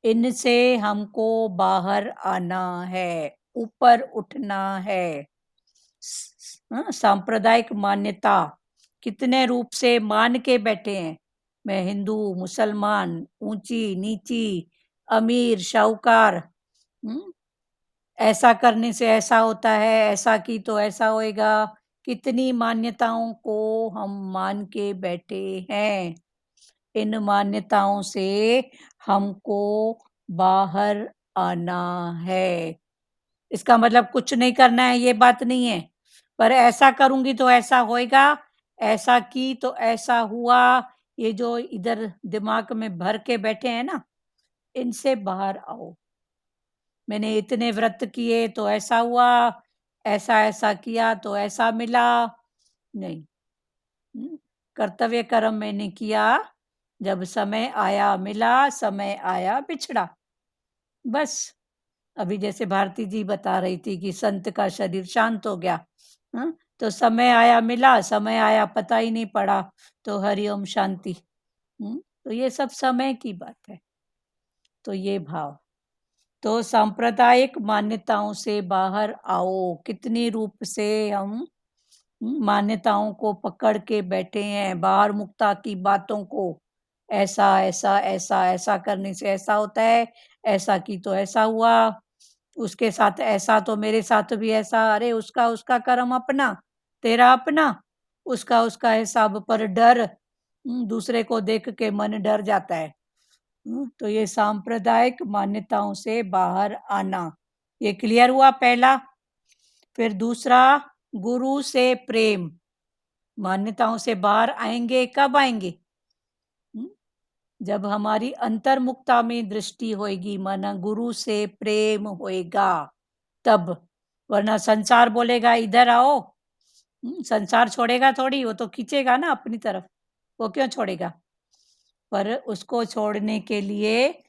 इनसे हमको बाहर आना है, ऊपर उठना है। सांप्रदायिक मान्यता कितने रूप से मान के बैठे हैं, मैं हिंदू, मुसलमान, ऊंची नीची, अमीर शाहूकार, ऐसा करने से ऐसा होता है, ऐसा की तो ऐसा होएगा। कितनी मान्यताओं को हम मान के बैठे हैं। इन मान्यताओं से हमको बाहर आना है। इसका मतलब कुछ नहीं करना है ये बात नहीं है, पर ऐसा करूंगी तो ऐसा होएगा, ऐसा की तो ऐसा हुआ, ये जो इधर दिमाग में भर के बैठे हैं ना, इनसे बाहर आओ। मैंने इतने व्रत किए तो ऐसा हुआ, ऐसा ऐसा किया तो ऐसा मिला। नहीं, कर्तव्य कर्म मैंने किया, जब समय आया मिला, समय आया बिछड़ा, बस। अभी जैसे भारती जी बता रही थी कि संत का शरीर शांत हो गया, तो समय आया मिला, समय आया पता ही नहीं पड़ा, तो हरिओम शांति। तो ये सब समय की बात है। तो ये भाव, तो सांप्रदायिक मान्यताओं से बाहर आओ। कितनी रूप से हम मान्यताओं को पकड़ के बैठे हैं, बाहर मुक्ता की बातों को, ऐसा ऐसा ऐसा ऐसा करने से ऐसा होता है, ऐसा की तो ऐसा हुआ, उसके साथ ऐसा तो मेरे साथ भी ऐसा। अरे उसका उसका कर्म अपना, तेरा अपना, उसका उसका हिसाब। पर डर, दूसरे को देख के मन डर जाता है। तो ये सांप्रदायिक मान्यताओं से बाहर आना, ये क्लियर हुआ पहला। फिर दूसरा, गुरु से प्रेम। मान्यताओं से बाहर आएंगे, कब आएंगे? जब हमारी अंतर्मुखता में दृष्टि होएगी, माना गुरु से प्रेम होएगा तब। वरना संसार बोलेगा इधर आओ, संसार छोड़ेगा थोड़ी, वो तो खींचेगा ना अपनी तरफ, वो क्यों छोड़ेगा? पर उसको छोड़ने के लिए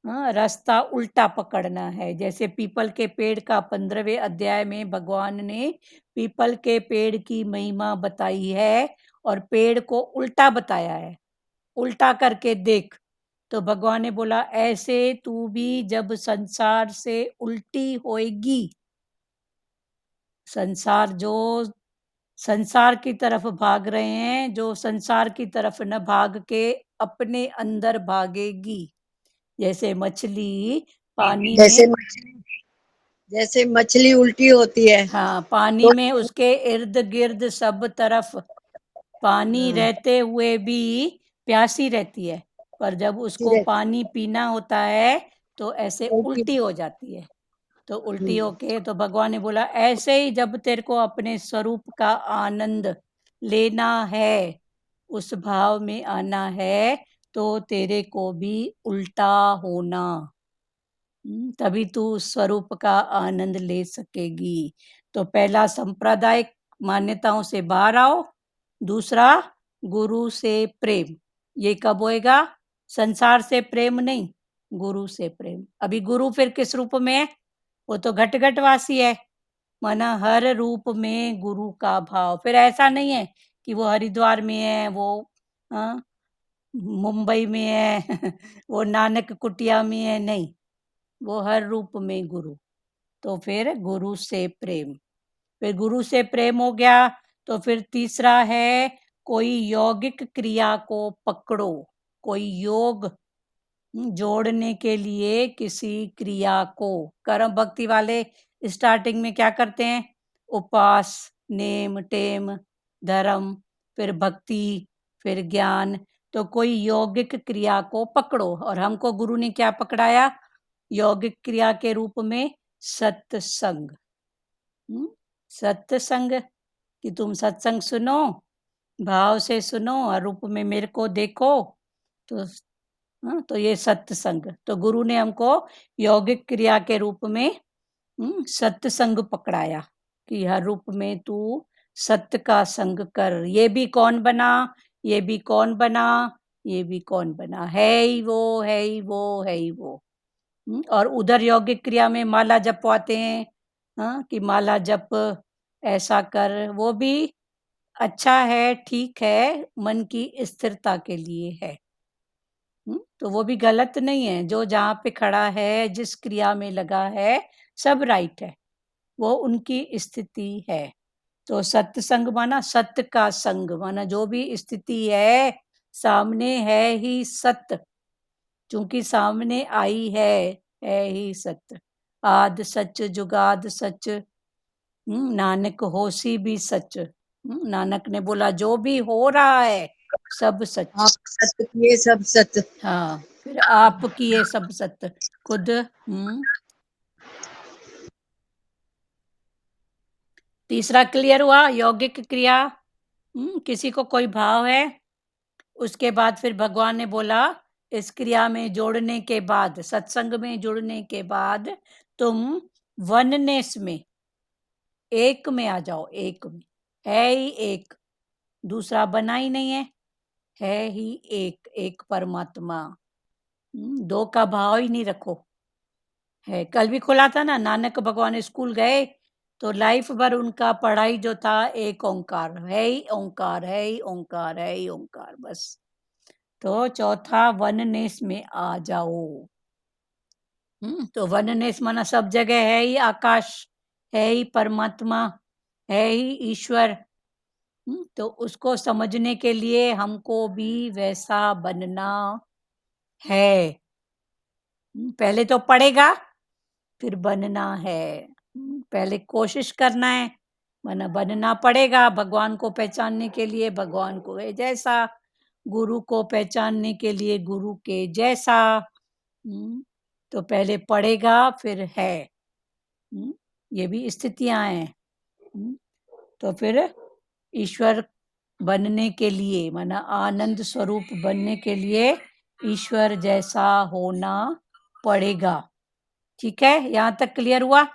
रास्ता उल्टा पकड़ना है। जैसे पीपल के पेड़ का 15वें अध्याय में भगवान ने पीपल के पेड़ की महिमा बताई है और पेड़ को उल्टा बताया है, उल्टा करके देख। तो भगवान ने बोला ऐसे तू भी जब संसार से उल्टी होएगी, संसार की तरफ भाग रहे हैं, जो संसार की तरफ न भाग के अपने अंदर भागेगी। जैसे मछली पानी जैसे में, जैसे मछली उल्टी होती है हाँ, पानी तो में उसके इर्द गिर्द सब तरफ पानी रहते हुए भी प्यासी रहती है, पर जब उसको पानी पीना होता है तो ऐसे उल्टी हो जाती है। तो उल्टी होके, तो भगवान ने बोला ऐसे ही जब तेरे को अपने स्वरूप का आनंद लेना है, उस भाव में आना है, तो तेरे को भी उल्टा होना, तभी तू स्वरूप का आनंद ले सकेगी। तो पहला सांप्रदायिक मान्यताओं से बाहर आओ, दूसरा गुरु से प्रेम। ये कब होएगा? संसार से प्रेम नहीं, गुरु से प्रेम। अभी गुरु फिर किस रूप में है? वो तो घट घटवासी है, माना हर रूप में गुरु का भाव। फिर ऐसा नहीं है कि वो हरिद्वार में है, वो मुंबई में है वो नानक कुटिया में है, नहीं, वो हर रूप में गुरु। तो फिर गुरु से प्रेम, फिर गुरु से प्रेम हो गया। तो फिर तीसरा है, कोई यौगिक क्रिया को पकड़ो। कोई योग जोड़ने के लिए किसी क्रिया को, कर्म भक्ति वाले स्टार्टिंग में क्या करते हैं? उपास, नेम टेम, धर्म, फिर भक्ति, फिर ज्ञान। तो कोई यौगिक क्रिया को पकड़ो, और हमको गुरु ने क्या पकड़ाया? यौगिक क्रिया के रूप में सत्संग। सत्संग कि तुम सत्संग सुनो, भाव से सुनो और रूप में मेरे को देखो। तो ये सत्संग, तो गुरु ने हमको यौगिक क्रिया के रूप में सत्संग पकड़ाया कि हर रूप में तू सत्य का संग कर। ये भी कौन बना, ये भी कौन बना, ये भी कौन बना, है ही वो, है ही वो, है ही वो। और उधर यौगिक क्रिया में माला जपवाते हैं, कि माला जप ऐसा कर, वो भी अच्छा है, ठीक है, मन की स्थिरता के लिए है। तो वो भी गलत नहीं है। जो जहाँ पे खड़ा है, जिस क्रिया में लगा है, सब राइट है, वो उनकी स्थिति है। तो सत्संग माना सत्य का संग, माना जो भी स्थिति है सामने है ही सत्य, चूंकि सामने आई है ही सत्य। आद सच जुगाद सच, नानक होसी भी सच। नानक ने बोला जो भी हो रहा है सब सच। आप सत्य किए सब सत्य। हाँ, फिर आप किए सब सत्य खुद। तीसरा क्लियर हुआ, यौगिक क्रिया। किसी को कोई भाव है, उसके बाद फिर भगवान ने बोला इस क्रिया में जोड़ने के बाद, सत्संग में जुड़ने के बाद तुम वननेस में, एक में आ जाओ। एक में है ही एक, दूसरा बना ही नहीं है ही एक, एक परमात्मा। दो का भाव ही नहीं रखो। है, कल भी खुला था ना, नानक भगवान स्कूल गए तो लाइफ भर उनका पढ़ाई जो था, एक ओंकार, है ही ओंकार, है ही ओंकार, है ही ओंकार, बस। तो चौथा वननेस में आ जाओ। तो वननेस माना सब जगह है ही आकाश, है ही परमात्मा, है ही ईश्वर। तो उसको समझने के लिए हमको भी वैसा बनना है। पहले तो पड़ेगा, फिर बनना है। पहले कोशिश करना है, माना बनना पड़ेगा भगवान को पहचानने के लिए, भगवान को है जैसा, गुरु को पहचानने के लिए गुरु के जैसा। तो पहले पड़ेगा फिर है। ये भी स्थितियां हैं। तो फिर ईश्वर बनने के लिए, माना आनंद स्वरूप बनने के लिए ईश्वर जैसा होना पड़ेगा। ठीक है, यहाँ तक क्लियर हुआ?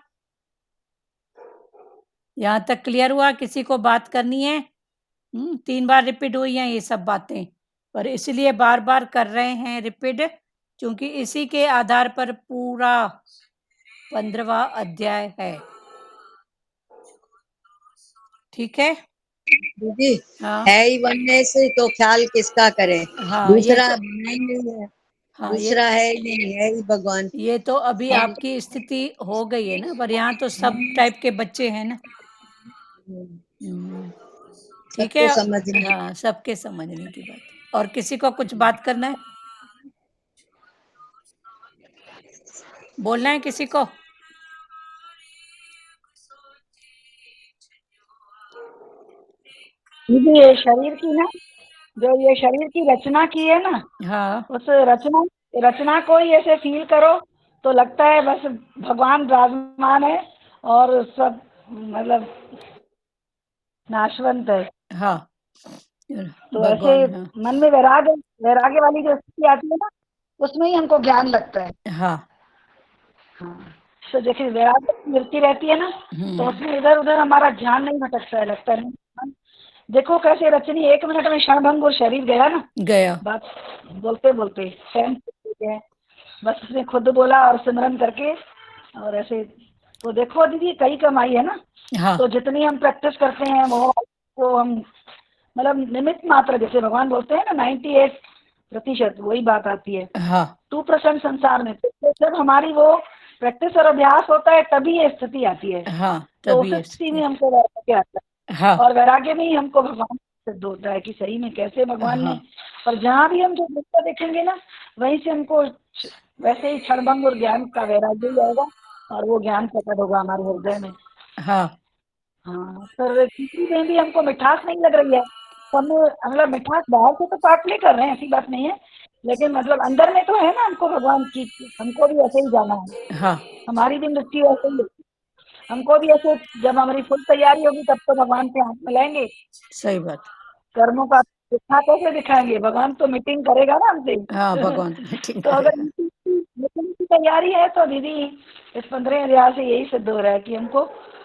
यहाँ तक क्लियर हुआ? किसी को बात करनी है? 3 बार रिपीट हुई हैं ये सब बातें, पर इसलिए बार बार कर रहे हैं रिपीट, क्योंकि इसी के आधार पर पूरा 15वां अध्याय है। ठीक है? दीदी हाँ है ही बनने से तो ख्याल किसका करें? हाँ, दूसरा बना ही नहीं है, हाँ दूसरा है ही नहीं, है ही भगवान। ये तो अभी आपकी स्थिति हो गई है ना, पर यहाँ तो सब टाइप के बच्चे हैं ना। ठीक है, सबको समझना। हाँ, सबके समझने की बात। और किसी को कुछ बात करना है, बोलना है किसी को? दीदी ये शरीर की ना, जो ये शरीर की रचना की है ना, हाँ उस रचना को ही ऐसे फील करो तो लगता है बस भगवान विराजमान है और सब मतलब नाशवंत है। हाँ, तो ऐसे भगवान, हाँ मन में वैराग्य वाली जो स्थिति आती है ना, उसमें ही हमको ज्ञान लगता है। हाँ। हाँ, तो देखिए वैराग्य की मिलती रहती है ना, तो उसमें इधर उधर हमारा ध्यान नहीं भटकता है, लगता है नहीं। देखो कैसे रचनी 1 मिनट में क्षणभंग और शरीर गया ना, गया। बात बोलते बोलते फैन गया, बस उसने खुद बोला और सिमरन करके। और ऐसे तो देखो दीदी कई कमाई है ना। हाँ तो जितनी हम प्रैक्टिस करते हैं वो हम मतलब निमित्त मात्र, जैसे भगवान बोलते हैं ना 98% वही बात आती है। हाँ 2% संसार में। तो जब हमारी वो प्रैक्टिस और अभ्यास होता है तभी ये स्थिति आती है। हाँ, तो उस तभी स्थिति में हमको वैराग्य आता है, हाँ और वैराग्य में ही हमको भगवान सिद्ध होता है कि सही में कैसे भगवान ने। हाँ और जहाँ भी हम जो दृश्य देखेंगे ना, वहीं से हमको वैसे ही क्षणभंग और ज्ञान का वैराग्य ही आएगा, और वो ज्ञान प्रकट होगा हमारे हृदय में। हाँ हाँ, पर किसी में भी हमको मिठास नहीं लग रही है। तो हम मतलब मिठास बाहर से तो पाठ नहीं कर रहे हैं, ऐसी बात नहीं है, लेकिन मतलब अंदर में तो है ना हमको भगवान की, हमको भी ऐसे ही जाना है, हाँ हमारी भी मृत्यु ऐसे ही है। हमको भी ऐसे जब हमारी फुल तैयारी होगी तब तो भगवान के हाथ में लाएंगे। सही बात। कर्मों का दिखा कैसे दिखाएंगे, भगवान तो मीटिंग करेगा ना हमसे। हाँ, भगवान तो मीटिंग तो अगर करेगा। मीटिंग की तैयारी है तो दीदी इस 15,000 से यही सिद्ध हो रहा है कि हमको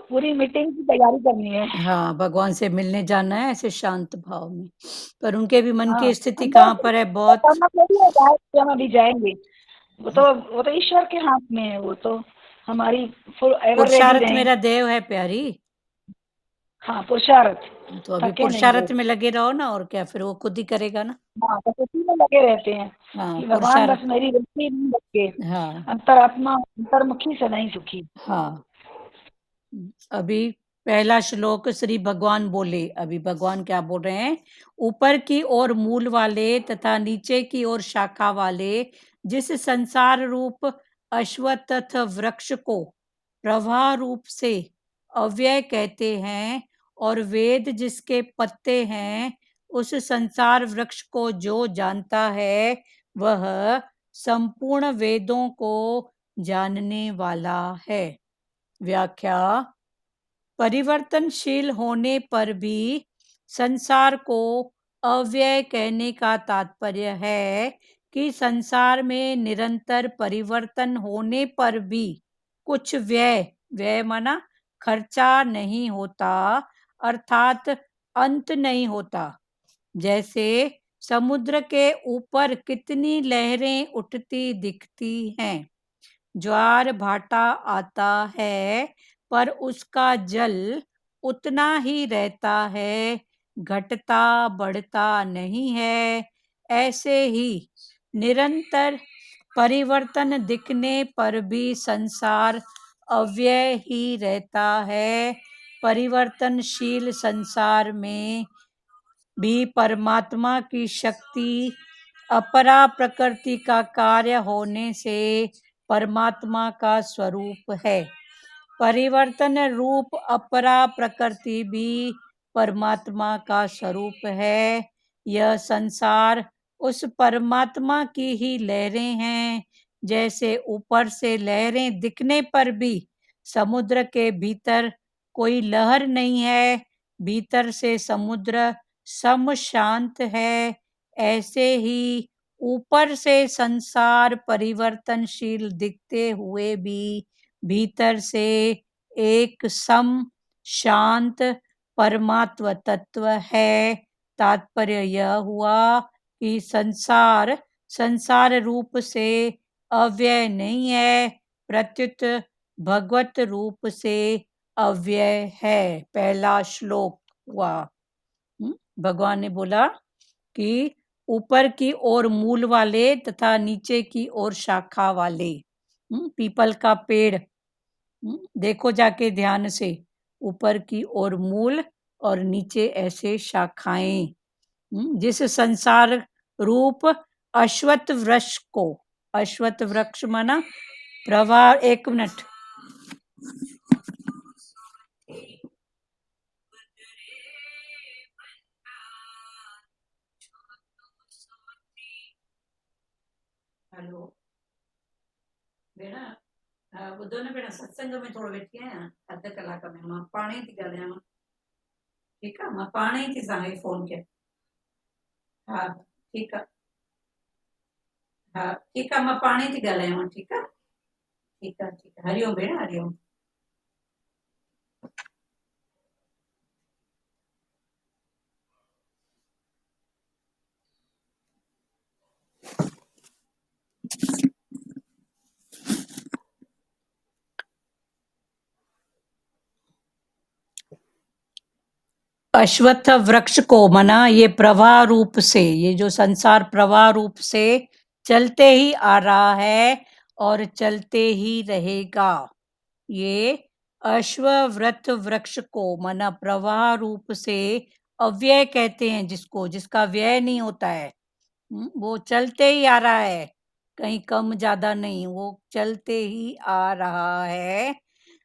पूरी मीटिंग की तैयारी करनी है। हाँ, भगवान से मिलने जाना है ऐसे शांत भाव में, पर उनके भी मन हाँ, की स्थिति अंदर कहाँ से पर है बहुत। करना थोड़ी है जाए कि हम अभी जाएंगे, वो तो ईश्वर के हाथ में है, वो तो हमारी फुल एवर रेडी पुरुषार्थ रहें। मेरा देव है प्यारी, हाँ, पुरुषार्थ, तो अभी थके नहीं पुरुषार्थ वो। में लगे रहो ना, और क्या, फिर वो खुद ही करेगा ना। हाँ, बस उसी में लगे रहते हैं हाँ, कि भगवान बस पुरुषार्थ। मेरी रुचि नहीं लगे, हाँ, अंतरात्मा अंतर्मुखी से नहीं सुखी। हाँ। अभी पहला श्लोक श्री भगवान बोले, अभी भगवान क्या बोल रहे हैं, ऊपर की ओर मूल वाले तथा नीचे की ओर शाखा वाले जिस संसार रूप अश्वत्थ वृक्ष को प्रवाह रूप से अव्यय कहते हैं, और वेद जिसके पत्ते हैं, उस संसार वृक्ष को जो जानता है वह संपूर्ण वेदों को जानने वाला है। व्याख्या, परिवर्तनशील होने पर भी संसार को अव्यय कहने का तात्पर्य है कि संसार में निरंतर परिवर्तन होने पर भी कुछ व्यय, व्यय माना खर्चा नहीं होता, अर्थात अंत नहीं होता। जैसे समुद्र के ऊपर कितनी लहरें उठती दिखती हैं, ज्वार भाटा आता है पर उसका जल उतना ही रहता है, घटता बढ़ता नहीं है। ऐसे ही निरंतर परिवर्तन दिखने पर भी संसार अव्यय ही रहता है। परिवर्तनशील संसार में भी परमात्मा की शक्ति अपरा प्रकृति का कार्य होने से परमात्मा का स्वरूप है। परिवर्तन रूप अपरा प्रकृति भी परमात्मा का स्वरूप है। यह संसार उस परमात्मा की ही लहरें हैं। जैसे ऊपर से लहरें दिखने पर भी समुद्र के भीतर कोई लहर नहीं है, भीतर से समुद्र सम शांत है, ऐसे ही ऊपर से संसार परिवर्तनशील दिखते हुए भी भीतर से एक सम शांत परमात्म तत्व है। तात्पर्य यह हुआ कि संसार संसार रूप से अव्यय नहीं है, प्रत्युत भगवत रूप से अव्यय है। पहला श्लोक हुआ। भगवान ने बोला कि ऊपर की ओर मूल वाले तथा नीचे की ओर शाखा वाले, पीपल का पेड़, देखो जाके ध्यान से, ऊपर की ओर मूल और नीचे ऐसे शाखाएं, जिस संसार रूप अश्वत्थ वृक्ष को, अश्वत्थ वृक्ष माना प्रवाह, एक मिनट, हेलो बेटा, ॿुधो न भेण, सत्संग में थोरो वेठी आहियां, अधु कलाक में मां पाणे ई थी ॻाल्हायांव, ठीकु आहे, मां पाणे ई थी तव्हांखे फोन कयां। हा ठीकु आहे, हा ठीकु आहे, मां पाणे ई थी ॻाल्हायांव, ठीकु आहे, ठीकु आहे, ठीकु आहे, हरिओम भेण, हरिओम। अश्वत्थ वृक्ष को मना ये प्रवाह रूप से, ये जो संसार प्रवाह रूप से चलते ही आ रहा है और चलते ही रहेगा। ये अश्वत्थ वृक्ष को मना प्रवाह रूप से अव्यय कहते हैं, जिसको, जिसका व्यय नहीं होता है। वो चलते ही आ रहा है, कहीं कम ज्यादा नहीं, वो चलते ही आ रहा है,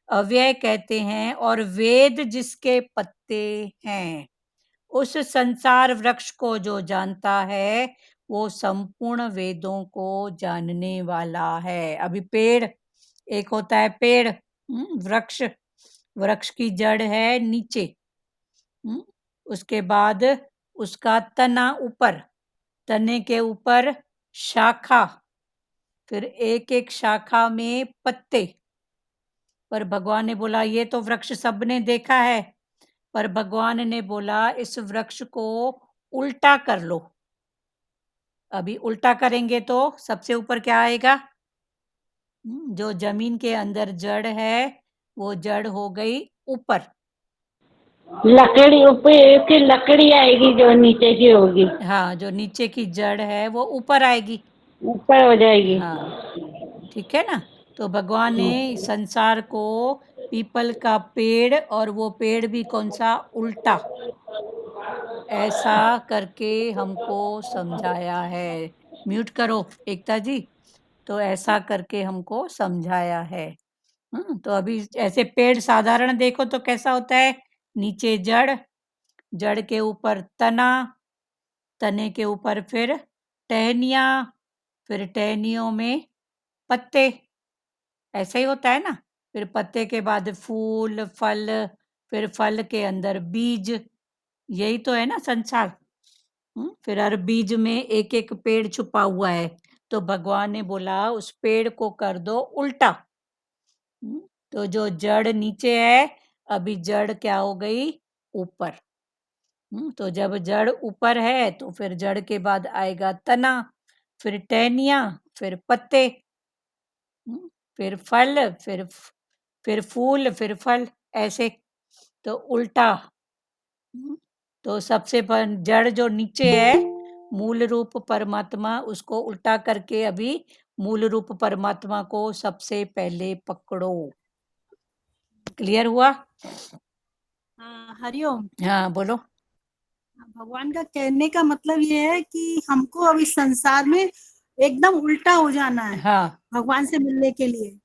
अव्यय कहते हैं। और वेद जिसके पत्ते हैं, उस संसार वृक्ष को जो जानता है वो संपूर्ण वेदों को जानने वाला है। अभी पेड़, एक होता है पेड़, वृक्ष, वृक्ष की जड़ है नीचे, उसके बाद उसका तना ऊपर, तने के ऊपर शाखा, फिर एक एक शाखा में पत्ते। पर भगवान ने बोला ये तो वृक्ष सबने देखा है, पर भगवान ने बोला इस वृक्ष को उल्टा कर लो। अभी उल्टा करेंगे तो सबसे ऊपर क्या आएगा? जो जमीन के अंदर जड़ है वो जड़ हो गई ऊपर, लकड़ी ऊपर की लकड़ी आएगी जो नीचे की होगी, हाँ, जो नीचे की जड़ है वो ऊपर आएगी, ऊपर हो जाएगी। हाँ, ठीक है ना। तो भगवान ने संसार को पीपल का पेड़, और वो पेड़ भी कौन सा? उल्टा, ऐसा करके हमको समझाया है। म्यूट करो एकता जी। तो ऐसा करके हमको समझाया है। तो अभी ऐसे पेड़ साधारण देखो तो कैसा होता है? नीचे जड़, जड़ के ऊपर तना, तने के ऊपर फिर टहनियाँ, फिर टहनियों में पत्ते, ऐसा ही होता है ना। फिर पत्ते के बाद फूल, फल, फिर फल के अंदर बीज, यही तो है ना संसार। फिर हर बीज में एक एक पेड़ छुपा हुआ है। तो भगवान ने बोला उस पेड़ को कर दो उल्टा। तो जो जड़ नीचे है, अभी जड़ क्या हो गई? ऊपर। तो जब जड़ ऊपर है तो फिर जड़ के बाद आएगा तना, फिर टहनियाँ, फिर पत्ते, फिर फल, फिर फूल, फिर फल, ऐसे। तो उल्टा। तो सबसे पर जड़ जो नीचे है, मूल रूप परमात्मा, उसको उल्टा करके अभी मूल रूप परमात्मा को सबसे पहले पकड़ो। क्लियर हुआ? हाँ, हरिओम। हाँ, बोलो। भगवान का कहने का मतलब ये है कि हमको अब इस संसार में एकदम उल्टा हो जाना है हाँ, भगवान से मिलने के लिए।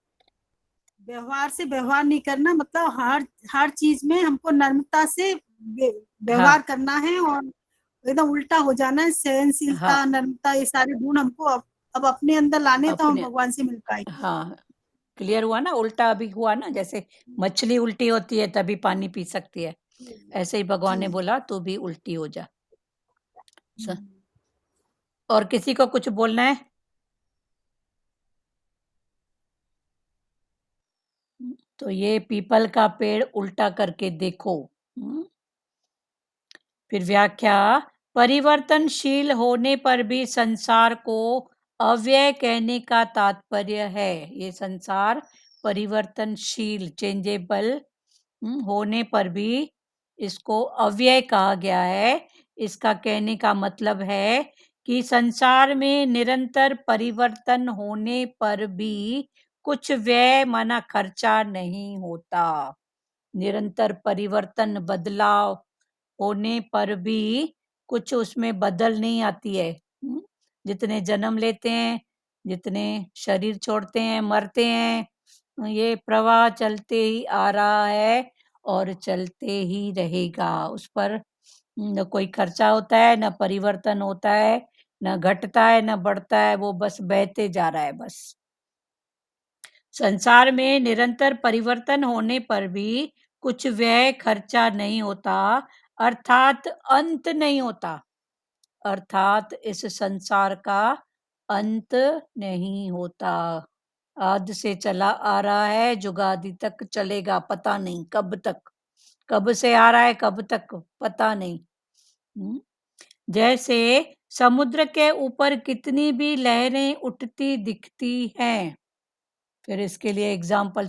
व्यवहार से व्यवहार नहीं करना, मतलब हर चीज में हमको नम्रता से व्यवहार हाँ, करना है और एकदम उल्टा हो जाना है। सहनशीलता, हाँ, नम्रता, ये सारे गुण हमको अब अपने अंदर लाने, तो हम अपने, भगवान से मिल पाएंगे। हाँ, क्लियर हुआ ना? उल्टा अभी हुआ ना, जैसे मछली उल्टी होती है तभी पानी पी सकती है, ऐसे ही भगवान ने बोला तू भी उल्टी हो जा। और किसी को कुछ बोलना है? तो ये पीपल का पेड़ उल्टा करके देखो। फिर व्याख्या, परिवर्तनशील होने पर भी संसार को अव्यय कहने का तात्पर्य है। ये संसार परिवर्तनशील, चेंजेबल होने पर भी इसको अव्यय कहा गया है। इसका कहने का मतलब है कि संसार में निरंतर परिवर्तन होने पर भी कुछ व्यय माना खर्चा नहीं होता। निरंतर परिवर्तन, बदलाव होने पर भी कुछ उसमें बदल नहीं आती है। जितने जन्म लेते हैं, जितने शरीर छोड़ते हैं, मरते हैं, ये प्रवाह चलते ही आ रहा है और चलते ही रहेगा। उस पर न कोई खर्चा होता है, न परिवर्तन होता है, न घटता है, न बढ़ता है, वो बस बहते जा रहा है बस। संसार में निरंतर परिवर्तन होने पर भी कुछ व्यय खर्चा नहीं होता, अर्थात अंत नहीं होता। अर्थात इस संसार का अंत नहीं होता। आदि से चला आ रहा है, जुगादि तक चलेगा, पता नहीं कब तक, कब से आ रहा है कब तक पता नहीं। जैसे समुद्र के ऊपर कितनी भी लहरें उठती दिखती हैं, फिर इसके लिए एग्जाम्पल,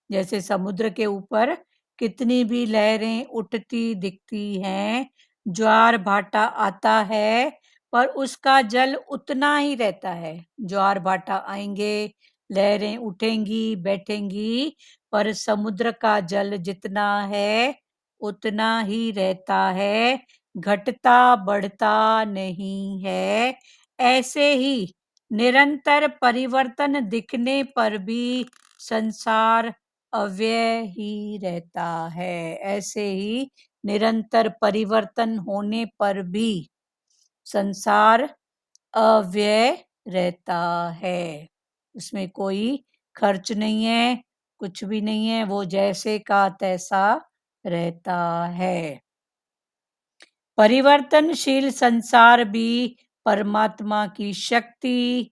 जैसे समुद्र के ऊपर कितनी भी लहरें उठती दिखती हैं, ज्वार भाटा आता है, पर उसका जल उतना ही रहता है। ज्वार भाटा आएंगे, लहरें उठेंगी, बैठेंगी, पर समुद्र का जल जितना है उतना ही रहता है, घटता बढ़ता नहीं है। ऐसे ही निरंतर परिवर्तन दिखने पर भी संसार अव्यय ही रहता है। ऐसे ही निरंतर परिवर्तन होने पर भी संसार अव्यय रहता है। उसमें कोई खर्च नहीं है, कुछ भी नहीं है, वो जैसे का तैसा रहता है। परिवर्तनशील संसार भी परमात्मा की शक्ति,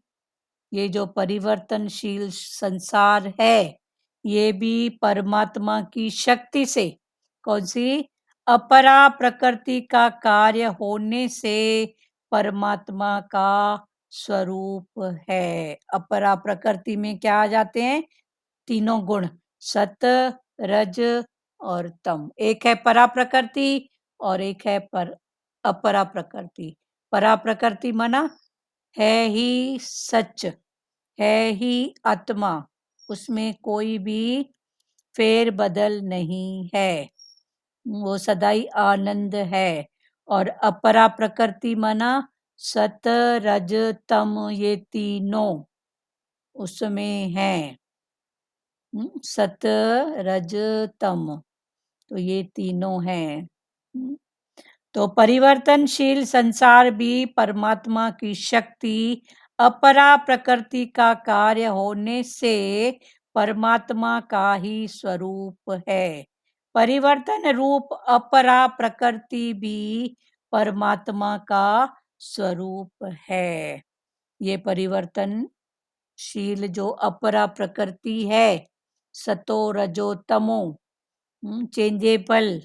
ये जो परिवर्तनशील संसार है, ये भी परमात्मा की शक्ति से, कौन सी? अपरा प्रकृति का कार्य होने से परमात्मा का स्वरूप है। अपरा प्रकृति में क्या आ जाते हैं? तीनों गुण, सत, रज और तम। एक है परा प्रकृति और एक है अपरा प्रकृति। परा प्रकृति माना है ही सच, है ही आत्मा, उसमें कोई भी फेर बदल नहीं है, वो सदाई आनंद है। और अपरा प्रकृति माना सत, रज, तम, ये तीनों उसमें है। सत, रज, तम, तो ये तीनों हैं। तो परिवर्तनशील संसार भी परमात्मा की शक्ति, अपरा प्रकृति का कार्य होने से परमात्मा का ही स्वरूप है। परिवर्तन रूप अपरा प्रकृति भी परमात्मा का स्वरूप है। ये परिवर्तनशील जो अपरा प्रकृति है, सतो रजो तमो, चेंजेबल,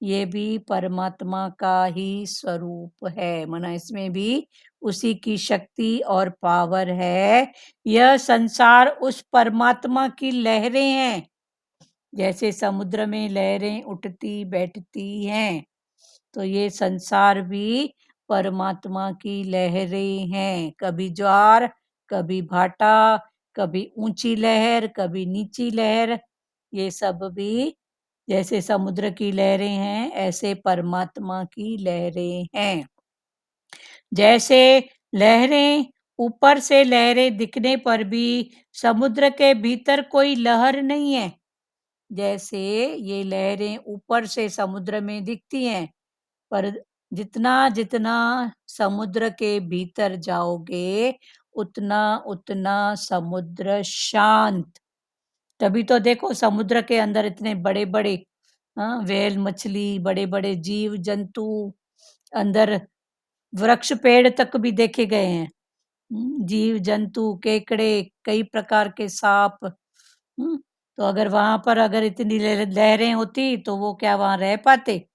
ये भी परमात्मा का ही स्वरूप है, माना इसमें भी उसी की शक्ति और पावर है। यह संसार उस परमात्मा की लहरें हैं, जैसे समुद्र में लहरें उठती बैठती हैं, तो ये संसार भी परमात्मा की लहरें हैं। कभी ज्वार, कभी भाटा, कभी ऊंची लहर, कभी नीची लहर, ये सब भी जैसे समुद्र की लहरें हैं, ऐसे परमात्मा की लहरें हैं। जैसे लहरें, ऊपर से लहरें दिखने पर भी समुद्र के भीतर कोई लहर नहीं है, जैसे ये लहरें ऊपर से समुद्र में दिखती हैं, पर जितना जितना समुद्र के भीतर जाओगे, उतना उतना समुद्र शांत। तभी तो देखो समुद्र के अंदर इतने बड़े बड़े व्हेल मछली, बड़े बड़े जीव जंतु, अंदर वृक्ष पेड़ तक भी देखे गए हैं। जीव जंतु, केकड़े, कई प्रकार के सांप। तो अगर वहां पर अगर इतनी लहरें होती तो वो क्या वहां रह पाते?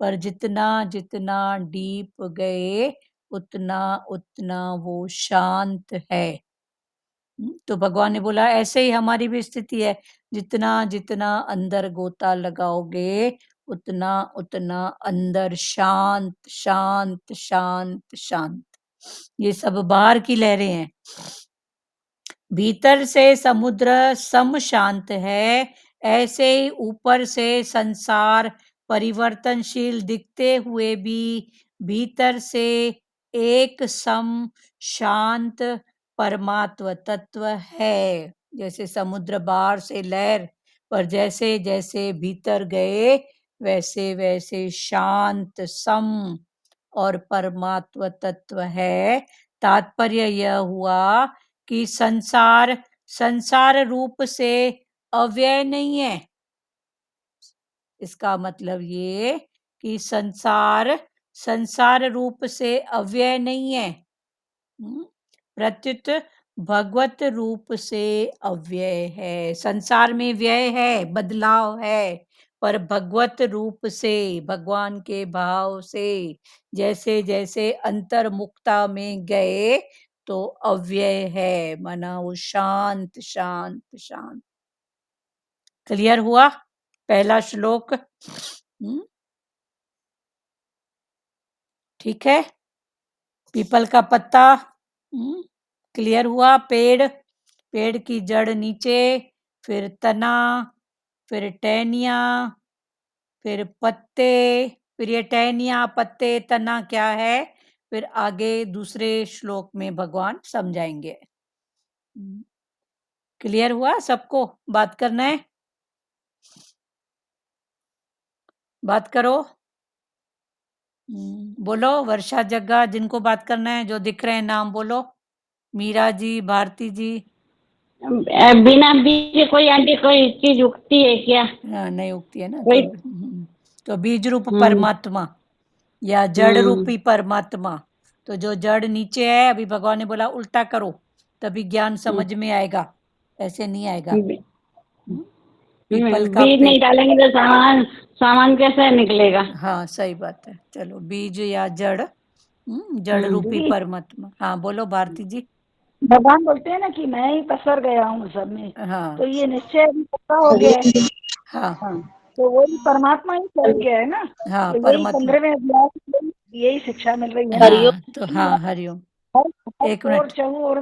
पर जितना जितना डीप गए, उतना उतना वो शांत है। तो भगवान ने बोला ऐसे ही हमारी भी स्थिति है, जितना जितना अंदर गोता लगाओगे, उतना उतना अंदर शांत शांत शांत शांत। ये सब बाहर की लहरें हैं, भीतर से समुद्र सम शांत है। ऐसे ही ऊपर से संसार परिवर्तनशील दिखते हुए भी भीतर से एक सम शांत परमात्म तत्व है। जैसे समुद्र बाहर से लहर, पर जैसे जैसे भीतर गए वैसे वैसे शांत सम और परमात्म तत्व है। तात्पर्य यह हुआ कि संसार संसार रूप से अव्यय नहीं है। इसका मतलब ये कि संसार संसार रूप से अव्यय नहीं है, प्रत्युत भगवत रूप से अव्यय है। संसार में व्यय है, बदलाव है, पर भगवत रूप से, भगवान के भाव से जैसे जैसे अंतर्मुखता में गए तो अव्यय है, माना वो शांत शांत शांत। क्लियर हुआ पहला श्लोक? ठीक है। पीपल का पत्ता क्लियर हुआ। पेड़, पेड़ की जड़ नीचे, फिर तना, फिर टहनिया, फिर पत्ते, फिर ये टहनिया पत्ते तना क्या है, फिर आगे दूसरे श्लोक में भगवान समझाएंगे। क्लियर हुआ सबको? बात करना है, बात करो। बोलो वर्षा जग्गा, जिनको बात करना है, जो दिख रहे हैं नाम बोलो। मीरा जी, भारती जी, बिना बीज के कोई आंटी कोई चीज उगती है क्या? हाँ, नहीं उगती है ना। कोई तो बीज रूप परमात्मा या जड़ रूपी परमात्मा, तो जो जड़ नीचे है, अभी भगवान ने बोला उल्टा करो तभी ज्ञान समझ में आएगा, ऐसे नहीं आएगा। पीपल का बीज पे नहीं डालेंगे तो सामान सामान कैसे निकलेगा? हाँ, सही बात है। चलो, बीज या जड़, जड़ रूपी दीदी परमात्मा। हाँ, बोलो भारती जी। भगवान बोलते हैं ना कि मैं ही पसर गया हूँ सब में, हाँ तो ये निश्चय अभी पक्का हो गया है। हाँ हाँ, तो वही परमात्मा ही चल गया है ना। हाँ, तो वही परमात्मा। 15वें अध्याय में यही शिक्षा मिल रही है ना हाँ, तो कि हाँ, हरिओम। हर एक ओर मिनट। चहु और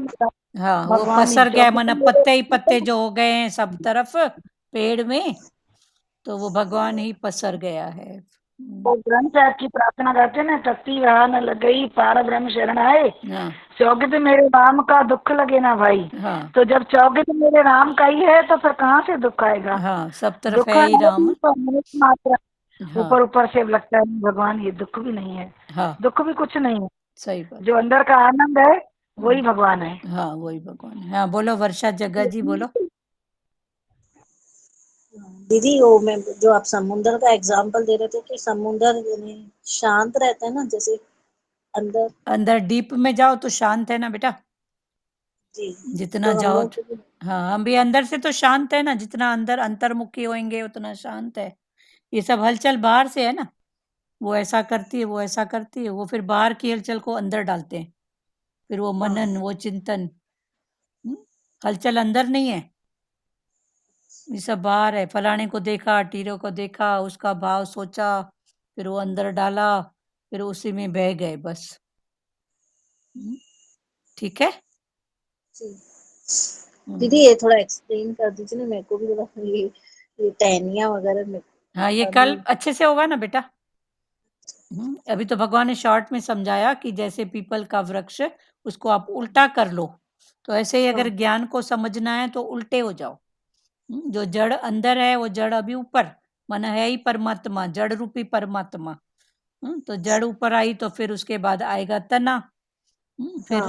हाँ, वो भगवान ही पसर गया, माना पत्ते ही पत्ते जो हो गए हैं सब तरफ पेड़ में, तो वो भगवान ही पसर गया है। तो ग्रंथ साहब की प्रार्थना करते हैं ना, तत्ती वहा न लग गई पार ब्रह्म शरण आए, हाँ चौगित मेरे राम का दुख लगे ना भाई। हाँ तो जब चौगित मेरे राम का ही है तो फिर कहाँ से दुख आएगा? हाँ, सब तरफ दुख है ही है राम। भी पर निमित्त मात्र। हाँ ऊपर ऊपर से लगता है भगवान ये दुख भी नहीं है, हाँ, दुख भी कुछ नहीं है, सही बात। जो अंदर का आनंद है वही भगवान है। हाँ, वही भगवान है। हाँ, बोलो वर्षा जग्गा जी, बोलो। दीदी वो मैं जो आप समुंदर का एग्जांपल दे रहे थे कि समुंदर यानी शांत रहता है ना, जैसे अंदर। अंदर डीप में जाओ तो शांत है ना बेटा, जी। जितना तो हम जाओ। लोग हाँ, हम भी अंदर से तो शांत है ना, जितना अंदर अंतर्मुखी होंगे उतना शांत है। ये सब हलचल बाहर से है ना, वो ऐसा करती है, वो ऐसा करती है, वो फिर बाहर की हलचल को अंदर डालते हैं, फिर वो मनन, वो चिंतन। हलचल अंदर नहीं है, ये सब बाहर है। फलाने को देखा, टीरो को देखा, उसका भाव सोचा, फिर वो अंदर डाला, फिर उसी में बह गए बस। ठीक है। दीदी ये थोड़ा एक्सप्लेन कर दीजिए ना, मेरे को भी थोड़ा ये टहनियाँ वगैरह में हाँ, ये कल अच्छे से होगा ना बेटा। अभी तो भगवान ने शॉर्ट में समझाया कि जैसे पीपल का वृक्ष, उसको आप उल्टा कर लो, तो ऐसे ही अगर ज्ञान को समझना है तो उल्टे हो जाओ। जो जड़ अंदर है वो जड़ अभी ऊपर, माना है ही परमात्मा, जड़ रूपी परमात्मा। तो जड़ ऊपर आई तो फिर उसके बाद आएगा तना, फिर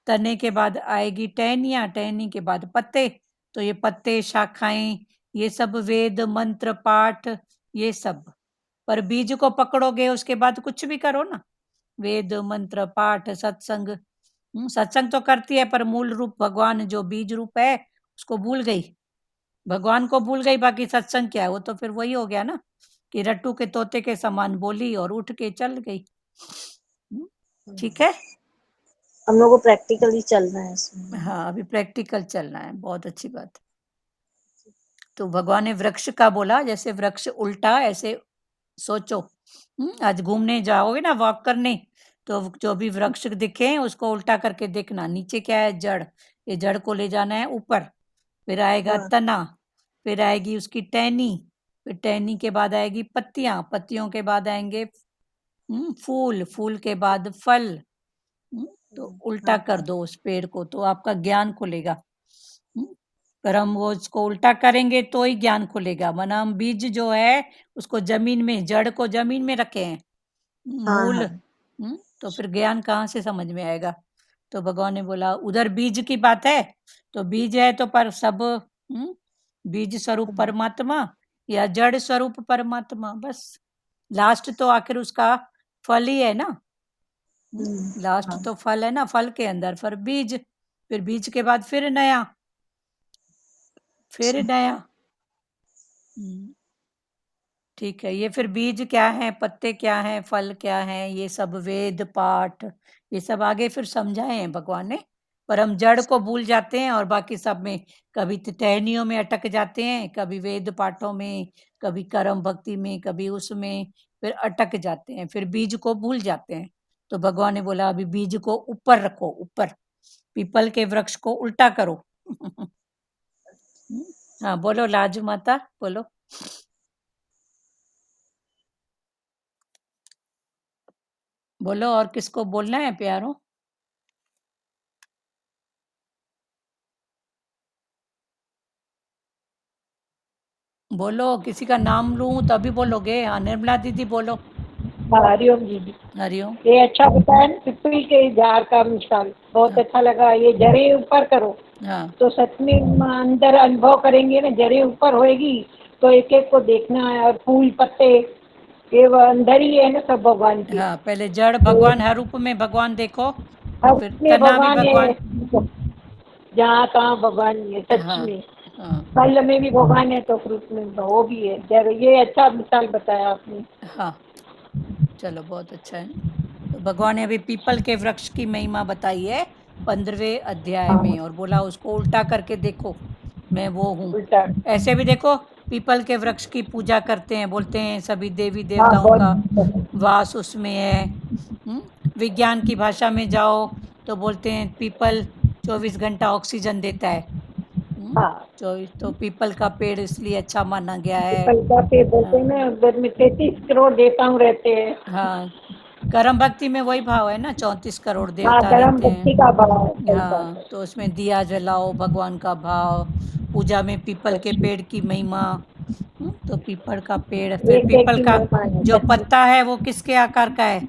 तने के बाद आएगी टहनियाँ, टहनी के बाद पत्ते। तो ये पत्ते, शाखाएं, ये सब वेद मंत्र पाठ, ये सब। पर बीज को पकड़ोगे उसके बाद कुछ भी करो ना, वेद मंत्र पाठ सत्संग, सत्संग तो करती है पर मूल रूप भगवान जो बीज रूप है उसको भूल गई, भगवान को भूल गई, बाकी सत्संग क्या है, वो तो फिर वही हो गया ना कि रट्टू के तोते के समान बोली और उठ के चल गई। ठीक है। हम लोग को प्रैक्टिकली चलना है इसमें। हाँ, अभी प्रैक्टिकल चलना है, बहुत अच्छी बात। तो भगवान ने वृक्ष का बोला, जैसे वृक्ष उल्टा ऐसे सोचो। आज घूमने जाओगे ना वॉक करने, तो जो भी वृक्ष दिखे उसको उल्टा करके देखना, नीचे क्या है, जड़, ये जड़ को ले जाना है ऊपर, फिर आएगा तना, फिर आएगी उसकी टहनी, फिर टहनी के बाद आएगी पत्तियां, पत्तियों के बाद आएंगे फूल, फूल के बाद फल। तो उल्टा कर दो उस पेड़ को तो आपका ज्ञान खुलेगा। पर हम वो उसको उल्टा करेंगे तो ही ज्ञान खुलेगा, वरना हम बीज जो है उसको जमीन में, जड़ को जमीन में रखे हैं, मूल। तो फिर ज्ञान कहाँ से समझ में आएगा? तो भगवान ने बोला उधर बीज की बात है, तो बीज है तो पर सब बीज स्वरूप परमात्मा या जड़ स्वरूप परमात्मा, बस। लास्ट तो आखिर उसका फल ही है ना, लास्ट तो फल है ना, फल के अंदर फिर बीज, फिर बीज के बाद फिर नया, फिर नया। ठीक है, ये फिर बीज क्या है, पत्ते क्या हैं, फल क्या है, ये सब वेद पाठ, ये सब आगे फिर समझाए हैं भगवान ने, पर हम जड़ को भूल जाते हैं और बाकी सब में कभी टहनियों में अटक जाते हैं, कभी वेद पाठों में, कभी कर्म भक्ति में, कभी उसमें, फिर अटक जाते हैं, फिर बीज को भूल जाते हैं। तो भगवान ने बोला अभी बीज को ऊपर रखो, ऊपर, पीपल के वृक्ष को उल्टा करो। हाँ, बोलो लाजू माता, बोलो। बोलो, और किसको बोलना है प्यारो? बोलो, किसी का नाम लूं तभी बोलोगे? हाँ, निर्मला दीदी बोलो। हरिओम जी। हरिओम। ये अच्छा बताया ना, पीपल के झाड़ का मिसाल बहुत अच्छा लगा, ये जड़े ऊपर करो। हाँ तो सच में अंदर अनुभव करेंगे ना, जड़ें ऊपर होएगी तो एक एक को देखना है, और फूल पत्ते ये वो अंदर ही है ना सब भगवान के। हाँ, पहले जड़ तो भगवान, हर रूप में भगवान देखो, और हर फिर में तना भी भगवान भगवान। है, जहाँ तहाँ भगवान है सच हाँ में। हाँ फल में भी भगवान है तो फ्रूट में वो भी है। जरूर, ये अच्छा मिसाल बताया आपने। हाँ, चलो बहुत अच्छा है। तो भगवान ने अभी पीपल के वृक्ष की महिमा बताई है 15वें अध्याय हाँ, में, और बोला उसको उल्टा करके देखो, मैं वो हूँ। उल्टा। ऐसे भी देखो, पीपल के वृक्ष की पूजा करते हैं, बोलते हैं सभी देवी हाँ देवताओं का बहुत। वास उसमें है। विज्ञान की भाषा में जाओ तो बोलते हैं पीपल 24 घंटा ऑक्सीजन देता है। हाँ, 24, तो पीपल का पेड़ इसलिए अच्छा माना गया है। पलका पे बोलते हैं हाँ, ना, उधर में 33 करोड़ देवताओं रहते हैं। हाँ, कर्म भक्ति में वही भाव है ना, 34 करोड़ हाँ, देवता धर्म रहते भक्ति हैं। का भाव है, सही बात हाँ, है। तो उसमें दिया जलाओ, भगवान का भाव, पूजा में पीपल के सच में। पेड़ की महिमा। तो पीपल का पेड़, फिर एक एक पीपल की का महिमा है जो सच में। पत्ता है वो किसके आकार का है?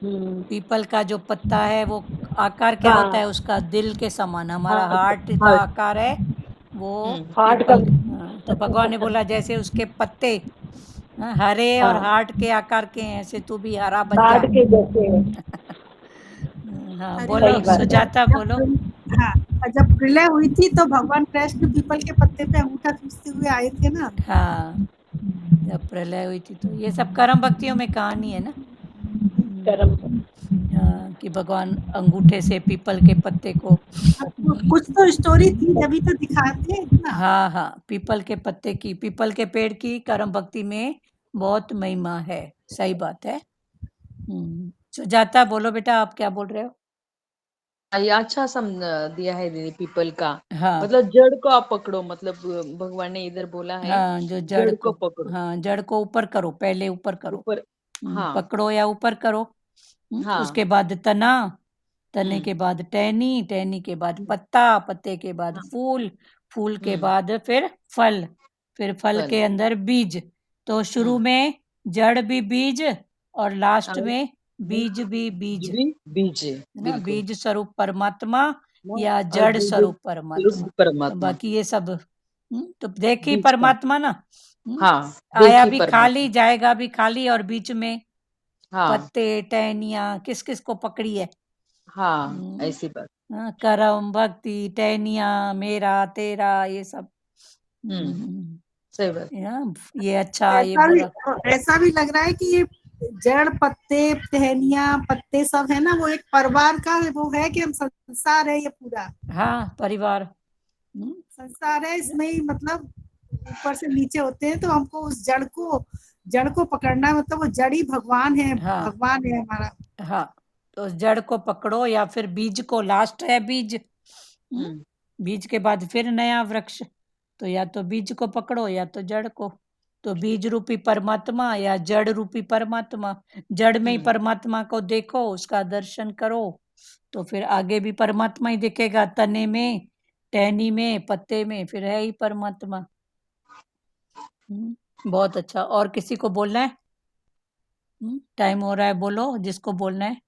हम्म, पीपल का जो पत्ता है वो आकार क्या होता है हाँ, उसका? दिल के समान। हमारा हाँ, हार्ट का हाँ, आकार है वो हार्ट का। पीपल। हाँ, तो भगवान ने बोला जैसे उसके पत्ते हरे और हाँ, हार्ट के आकार के हैं, ऐसे तू भी हरा बन जा। हार्ट के जैसे है। हाँ, अरे बोलो सही बात है। सुजाता, जब बोलो। हाँ, और जब प्रलय हुई थी तो भगवान कृष्ण पीपल के पत्ते पे अंगूठा खींचते हुए आए थे ना। हाँ, जब प्रलय हुई थी तो ये सब कर्म भक्तियों में कहानी है ना। कर्म। हाँ, कि भगवान अंगूठे से पीपल के पत्ते को। कुछ तो स्टोरी थी जभी तो दिखाते हैं इतना। हाँ हाँ, पीपल के पत्ते की, पीपल के पेड़ की कर्म भक्ति में बहुत महिमा है। सही बात है। सुजाता, बोलो बेटा, आप क्या बोल रहे हो? ये अच्छा दिया है दीदी पीपल का। हाँ मतलब जड़ को आप पकड़ो, मतलब भगवान ने इधर बोला है हाँ, जो जड़ जड़ को, को पकड़ो हाँ, जड़ को ऊपर करो, पहले ऊपर करो। ऊपर। हाँ पकड़ो या ऊपर करो। हाँ। उसके बाद तना, तने के हम्म बाद टहनी, टहनी के बाद पत्ता, पत्ते के बाद हाँ, फूल, फूल के हम्म बाद फिर फल, फिर फल फल। के अंदर बीज। तो शुरू हम्म में जड़ भी बीज, और लास्ट और में बीज भी बीज, भी बीज है, है ना। बिल्कुल। बीज स्वरूप परमात्मा हाँ, या और जड़ बीज स्वरूप स्वरूप परमात्मा। तो परमात्मा। बाकी ये सब तो देखी बीज का। परमात्मा ना। हाँ, आया देखी भी खाली, परमात्मा। जाएगा भी खाली, और बीच में हाँ पत्ते टहनियाँ किस किस को पकड़ी है? हाँ, हम्म, ऐसी बात। कर्म भक्ति टहनियाँ, मेरा तेरा, ये सब। हम्म हम्म, सही बात। ये अच्छा, ये बुरा। ऐसा भी लग रहा है कि ये जड़ पत्ते टहनियाँ पत्ते सब है ना, वो एक परिवार का वो है कि हम संसार है ये पूरा हाँ, परिवार। हम्म, संसार है, इसमें ही मतलब ऊपर से नीचे होते हैं, तो हमको उस जड़ को पकड़ना है, मतलब वो जड़ ही भगवान है, हाँ भगवान है हमारा। हाँ, तो उस जड़ को पकड़ो या फिर बीज को, लास्ट है बीज। हम्म बीज के बाद फिर नया वृक्ष। तो या तो बीज को पकड़ो या तो जड़ को। तो बीज रूपी परमात्मा या जड़ रूपी परमात्मा। जड़ में ही परमात्मा को देखो, उसका दर्शन करो, तो फिर आगे भी परमात्मा ही दिखेगा। तने में, टहनी में, पत्ते में, फिर है ही परमात्मा। बहुत अच्छा। और किसी को बोलना है? टाइम हो रहा है, बोलो जिसको बोलना है।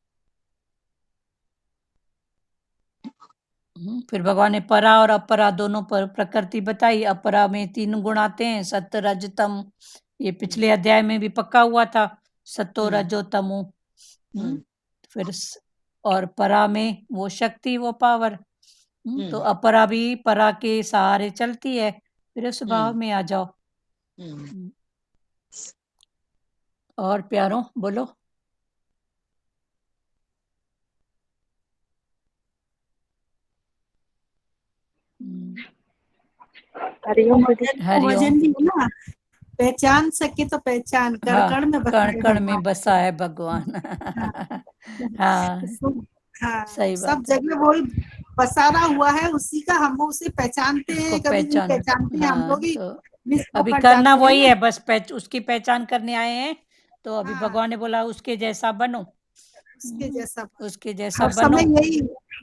फिर भगवान ने परा और अपरा दोनों पर प्रकृति बताई। अपरा में 3 गुण आते हैं, सत्व रज तम। ये पिछले अध्याय में भी पक्का हुआ था, सतो रजो तमो। फिर और परा में वो शक्ति, वो पावर। तो अपरा भी परा के सहारे चलती है। फिर उस भाव में आ जाओ। और प्यारों, बोलो। हरिओम दीदी। हरिओम। वजन भी है ना, पहचान सके तो पहचान, कण हाँ, कण में बसा कण है कण में भगवान। बसा है भगवान। हाँ, हाँ, हाँ, सही सब बात है। जगह वही पसारा हुआ है उसी का, हम उसे पहचानते उसको हैं, कभी नहीं पहचान, पहचानते हैं, हम हाँ, लोग ही तो मिस वो अभी कर करना जाते हैं वही ना। है, बस उसकी पहचान करने आए हैं। तो अभी हाँ, भगवान ने बोला उसके जैसा बनो। उसके जैसा। उसके जैसा हर बनो। समय यही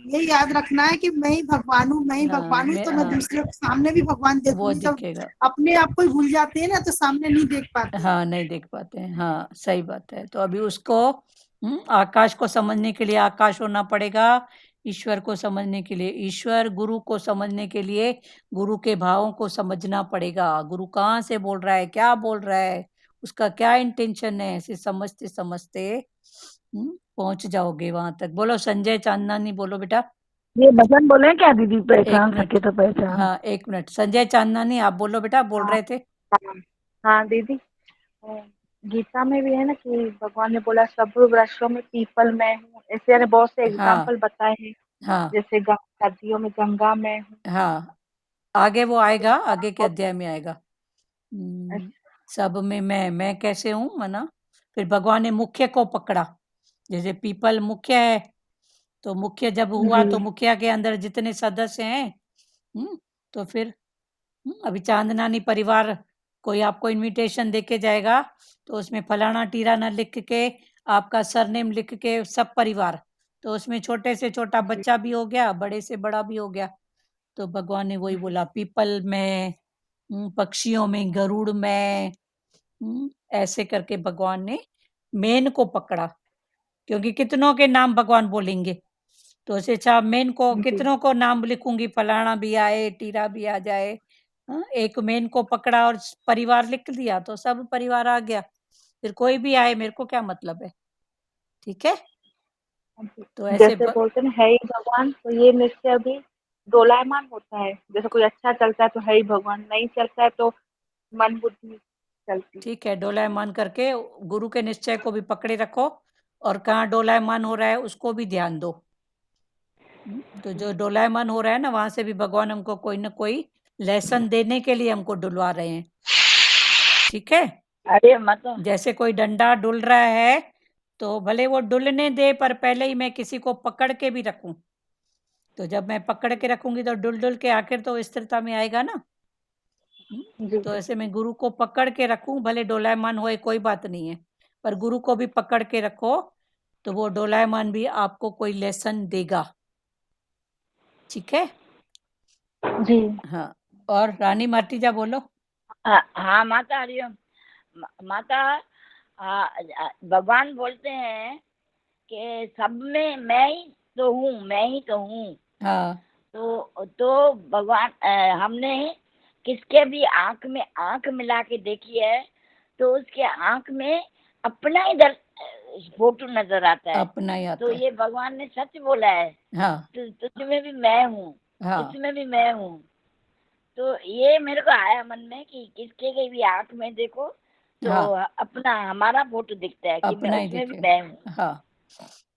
यही याद रखना है कि मैं ही भगवान हूँ, मैं ही हाँ, भगवान हूँ, तो मैं हाँ, दूसरे के सामने भी भगवान वो देखूंगी। जब दिखेगा। अपने आप को ही भूल जाते हैं ना, तो सामने नहीं देख पाते हैं। हाँ, नहीं देख पाते हैं। हाँ, सही बात है। तो अभी उसको आकाश को समझने के लिए आकाश होना पड़ेगा, ईश्वर को समझने के लिए, ईश्वर गुरु को समझने के लिए गुरु के भावों को समझना पड़ेगा। गुरु कहाँ से बोल रहा है, क्या बोल रहा है, उसका क्या इंटेंशन है, ऐसे समझते समझते पहुंच जाओगे वहां तक। बोलो संजय चांदनानी, बोलो बेटा। ये भजन बोले क्या दीदी, पहचान मिनट। सके तो पहचान। हाँ 1 मिनट, संजय चांदनानी आप बोलो बेटा, बोल हाँ रहे थे। हाँ दीदी, गीता में भी है ना कि भगवान ने बोला सब वृक्षों में पीपल मैं हूँ, ऐसे बहुत से एग्जाम्पल बताए हैं। हाँ जैसे नदियों में गंगा मैं हूँ। हाँ, आगे वो आएगा, आगे के अध्याय में आएगा। सब में मैं कैसे हूँ मना। फिर भगवान ने मुख्य को पकड़ा, जैसे पीपल मुख्य है, तो मुख्य जब हुआ तो मुखिया के अंदर जितने सदस्य हैं, तो फिर अभी चांदनानी परिवार कोई आपको इनविटेशन देके जाएगा, तो उसमें फलाना टीराना लिख के, आपका सरनेम लिख के, सब परिवार, तो उसमें छोटे से छोटा बच्चा भी हो गया, बड़े से बड़ा भी हो गया। तो भगवान ने वही बोला, पीपल में, पक्षियों में गरुड़ में, ऐसे करके भगवान ने मेन को पकड़ा, क्योंकि कितनों के नाम भगवान बोलेंगे, तो उसे अच्छा मेन को कितनों को नाम लिखूंगी, फलाना भी आए, टीरा भी आ जाए। एक मेन को पकड़ा और परिवार लिख दिया, तो सब परिवार आ गया, फिर कोई भी आए मेरे को क्या मतलब है। ठीक है, तो ऐसे जैसे बोलते हैं है ही भगवान, तो ये निश्चय भी डोलायमान होता है। जैसे कोई अच्छा चलता है तो है ही भगवान, नहीं चलता है तो मन बुद्धि चलती। ठीक है, डोलायमान करके गुरु के निश्चय को भी पकड़े रखो, और कहाँ डोलायमान हो रहा है उसको भी ध्यान दो। तो जो डोलायमान हो रहा है ना, वहां से भी भगवान हमको कोई ना कोई लेसन देने के लिए हमको डुलवा रहे हैं। ठीक है, अरे मतलब जैसे कोई डंडा डुल रहा है, तो भले वो डुलने दे, पर पहले ही मैं किसी को पकड़ के भी रखूं, तो जब मैं पकड़ के रखूंगी तो डुल डुल के आखिर तो स्थिरता में आएगा ना। तो ऐसे मैं गुरु को पकड़ के रखूं, भले डोलायमान होए कोई बात नहीं है, पर गुरु को भी पकड़ के रखो, तो वो डोलायमान भी आपको कोई लेसन देगा। ठीक है जी। हाँ, और रानी मार्टिजा बोलो। हाँ माता हरिओम। माता, भगवान बोलते हैं कि सब में मैं ही तो हूँ, मैं ही तो हूँ। हाँ, तो भगवान, हमने किसके भी आंख में आंख मिला के देखी है, तो उसके आंख में अपना ही फोटो नजर आता है। अपना ही आता तो है। ये भगवान ने सच बोला है, हाँ तुझमें भी मैं हूँ, हाँ, उसमें भी मैं हूँ। तो ये मेरे को आया मन में कि किसके के भी आंख में देखो तो हाँ, अपना हमारा फोटो दिखता है कि मैं अपना ही उसमें भी दिखे। मैं हूँ। हाँ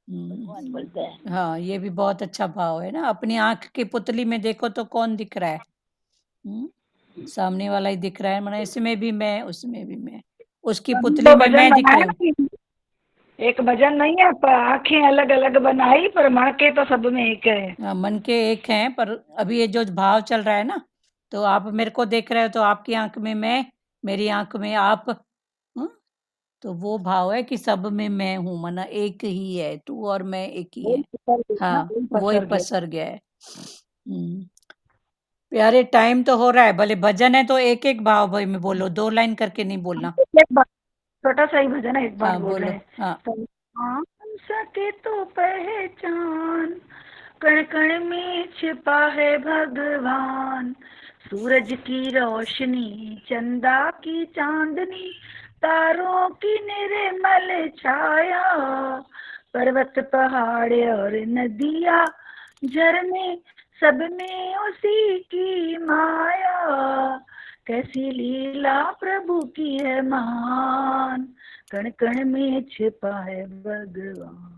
भगवान बोलते हैं। हाँ, ये भी बहुत अच्छा भाव है ना, अपनी आंख की पुतली में देखो तो कौन दिख रहा है, सामने वाला ही दिख रहा है, मतलब इसमें भी मैं, उसमें भी मैं, उसकी पुतली तो में भजन मैं दिख रही हूँ। बनाया, एक भजन नहीं है, पर आंखें अलग अलग बनाई, पर मन के तो सब में एक है। मन के एक हैं, पर अभी ये जो भाव चल रहा है ना, तो आप मेरे को देख रहे हो, तो आपकी आंख में मैं, मेरी आंख में आप, तो वो भाव है कि सब में मैं हूँ, माना एक ही है, तू और मैं एक ही है। हाँ, वही पसर गया है। प्यारे, टाइम तो हो रहा है, भले भजन है तो एक एक भाव भाई में बोलो, 2 लाइन करके नहीं बोलना। एक बार छोटा सा ही भजन है, एक बार हाँ बोल बोलो। रहे हैं। हाँ हाँ सके तो पहचान, कण कण में छिपा है भगवान। सूरज की रोशनी, चंदा की चांदनी, तारों की निर्मल छाया, पर्वत पहाड़ और नदियाँ झरने, सब में उसी की माया। कैसी लीला प्रभु की है महान, कण कण में छिपा है भगवान।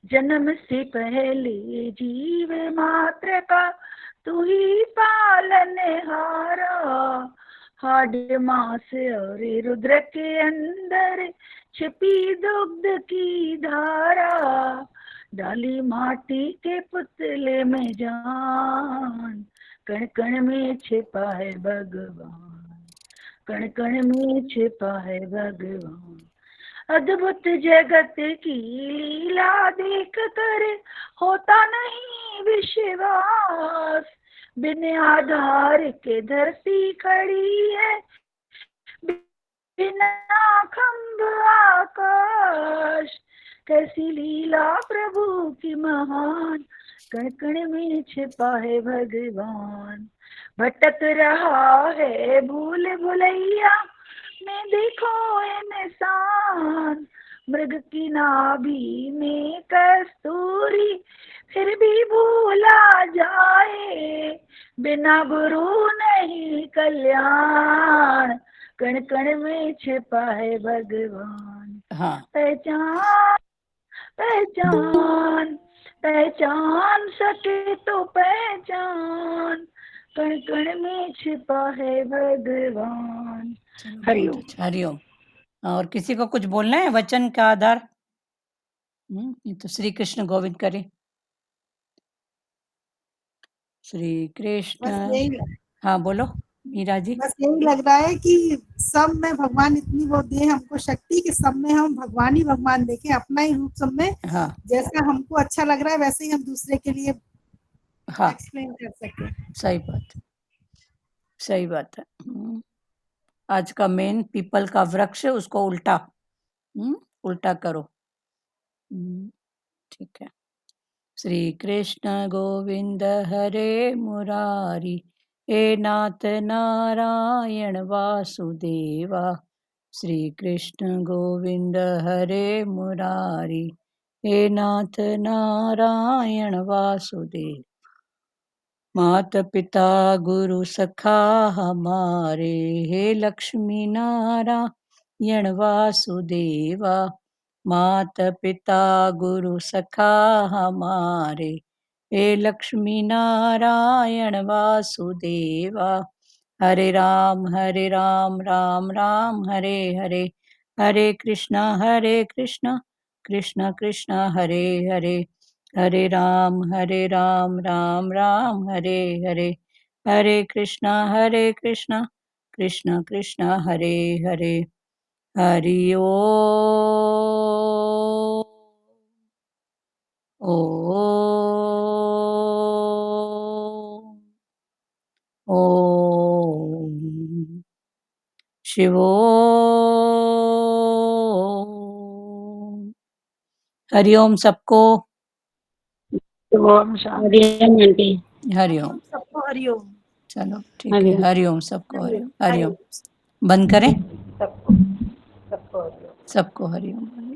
जन्म से पहले जीव मात्र का तू ही पालनहारा, हाड मांस और रुद्र के अंदर छिपी दुग्ध की धारा, डाली माटी के पुतले में जान, कण कण में छिपा है भगवान, कण कण में छिपा है भगवान। अद्भुत जगत की लीला देख कर होता नहीं विश्वास, बिन आधार के धरती खड़ी है, बिना खंभ आकाश, कैसी लीला प्रभु की महान, कण कण में छिपा है भगवान। भटक रहा है भूल भुलैया में देखो ये निशान, मृग की नाभि में कस्तूरी फिर भी भूला जाए, बिना गुरु नहीं कल्याण, कण कण में छिपा है भगवान। हाँ पहचान पहचान पहचान सके तो पहचान, कण कण में छिपा है भगवान। हरिओम। हरिओम। और किसी को कुछ बोलना है वचन का आधार? ये तो श्री कृष्ण गोविंद करे। श्री कृष्ण। बस यही हाँ बोलो मीरा जी। बस यही लग रहा है कि सब में भगवान इतनी वो दे हमको शक्ति कि सब में हम भगवान ही भगवान देखें, अपना ही रूप सब में। हाँ जैसा हमको अच्छा लग रहा है वैसे ही हम दूसरे के लिए हाँ एक्सप्लेन कर सके। सही बात, सही बात है। आज का मेन पीपल का वृक्ष, उसको उल्टा उल्टा करो। ठीक है। श्री कृष्ण गोविंद हरे मुरारी, हे नाथ नारायण वासुदेवा। श्री कृष्ण गोविंद हरे मुरारी, हे नाथ नारायण वासुदेव। मात पिता गुरु सखा हमारे, हे लक्ष्मी नारायण वासुदेवा। मात पिता गुरु सखा हमारे, हे लक्ष्मी नारायण वासुदेवा। हरे राम राम राम हरे हरे, हरे कृष्णा कृष्ण कृष्ण हरे हरे, हरे राम राम राम हरे हरे, हरे कृष्णा कृष्ण कृष्ण हरे हरे। हरि ओ शिवो। हरिओम सबको। ओम शांति। हरिओम। सबको हरिओम। चलो ठीक है, हरिओम सबको, हरिओम हरिओम। बंद करें। सबको हरिओम। सबको हरिओम।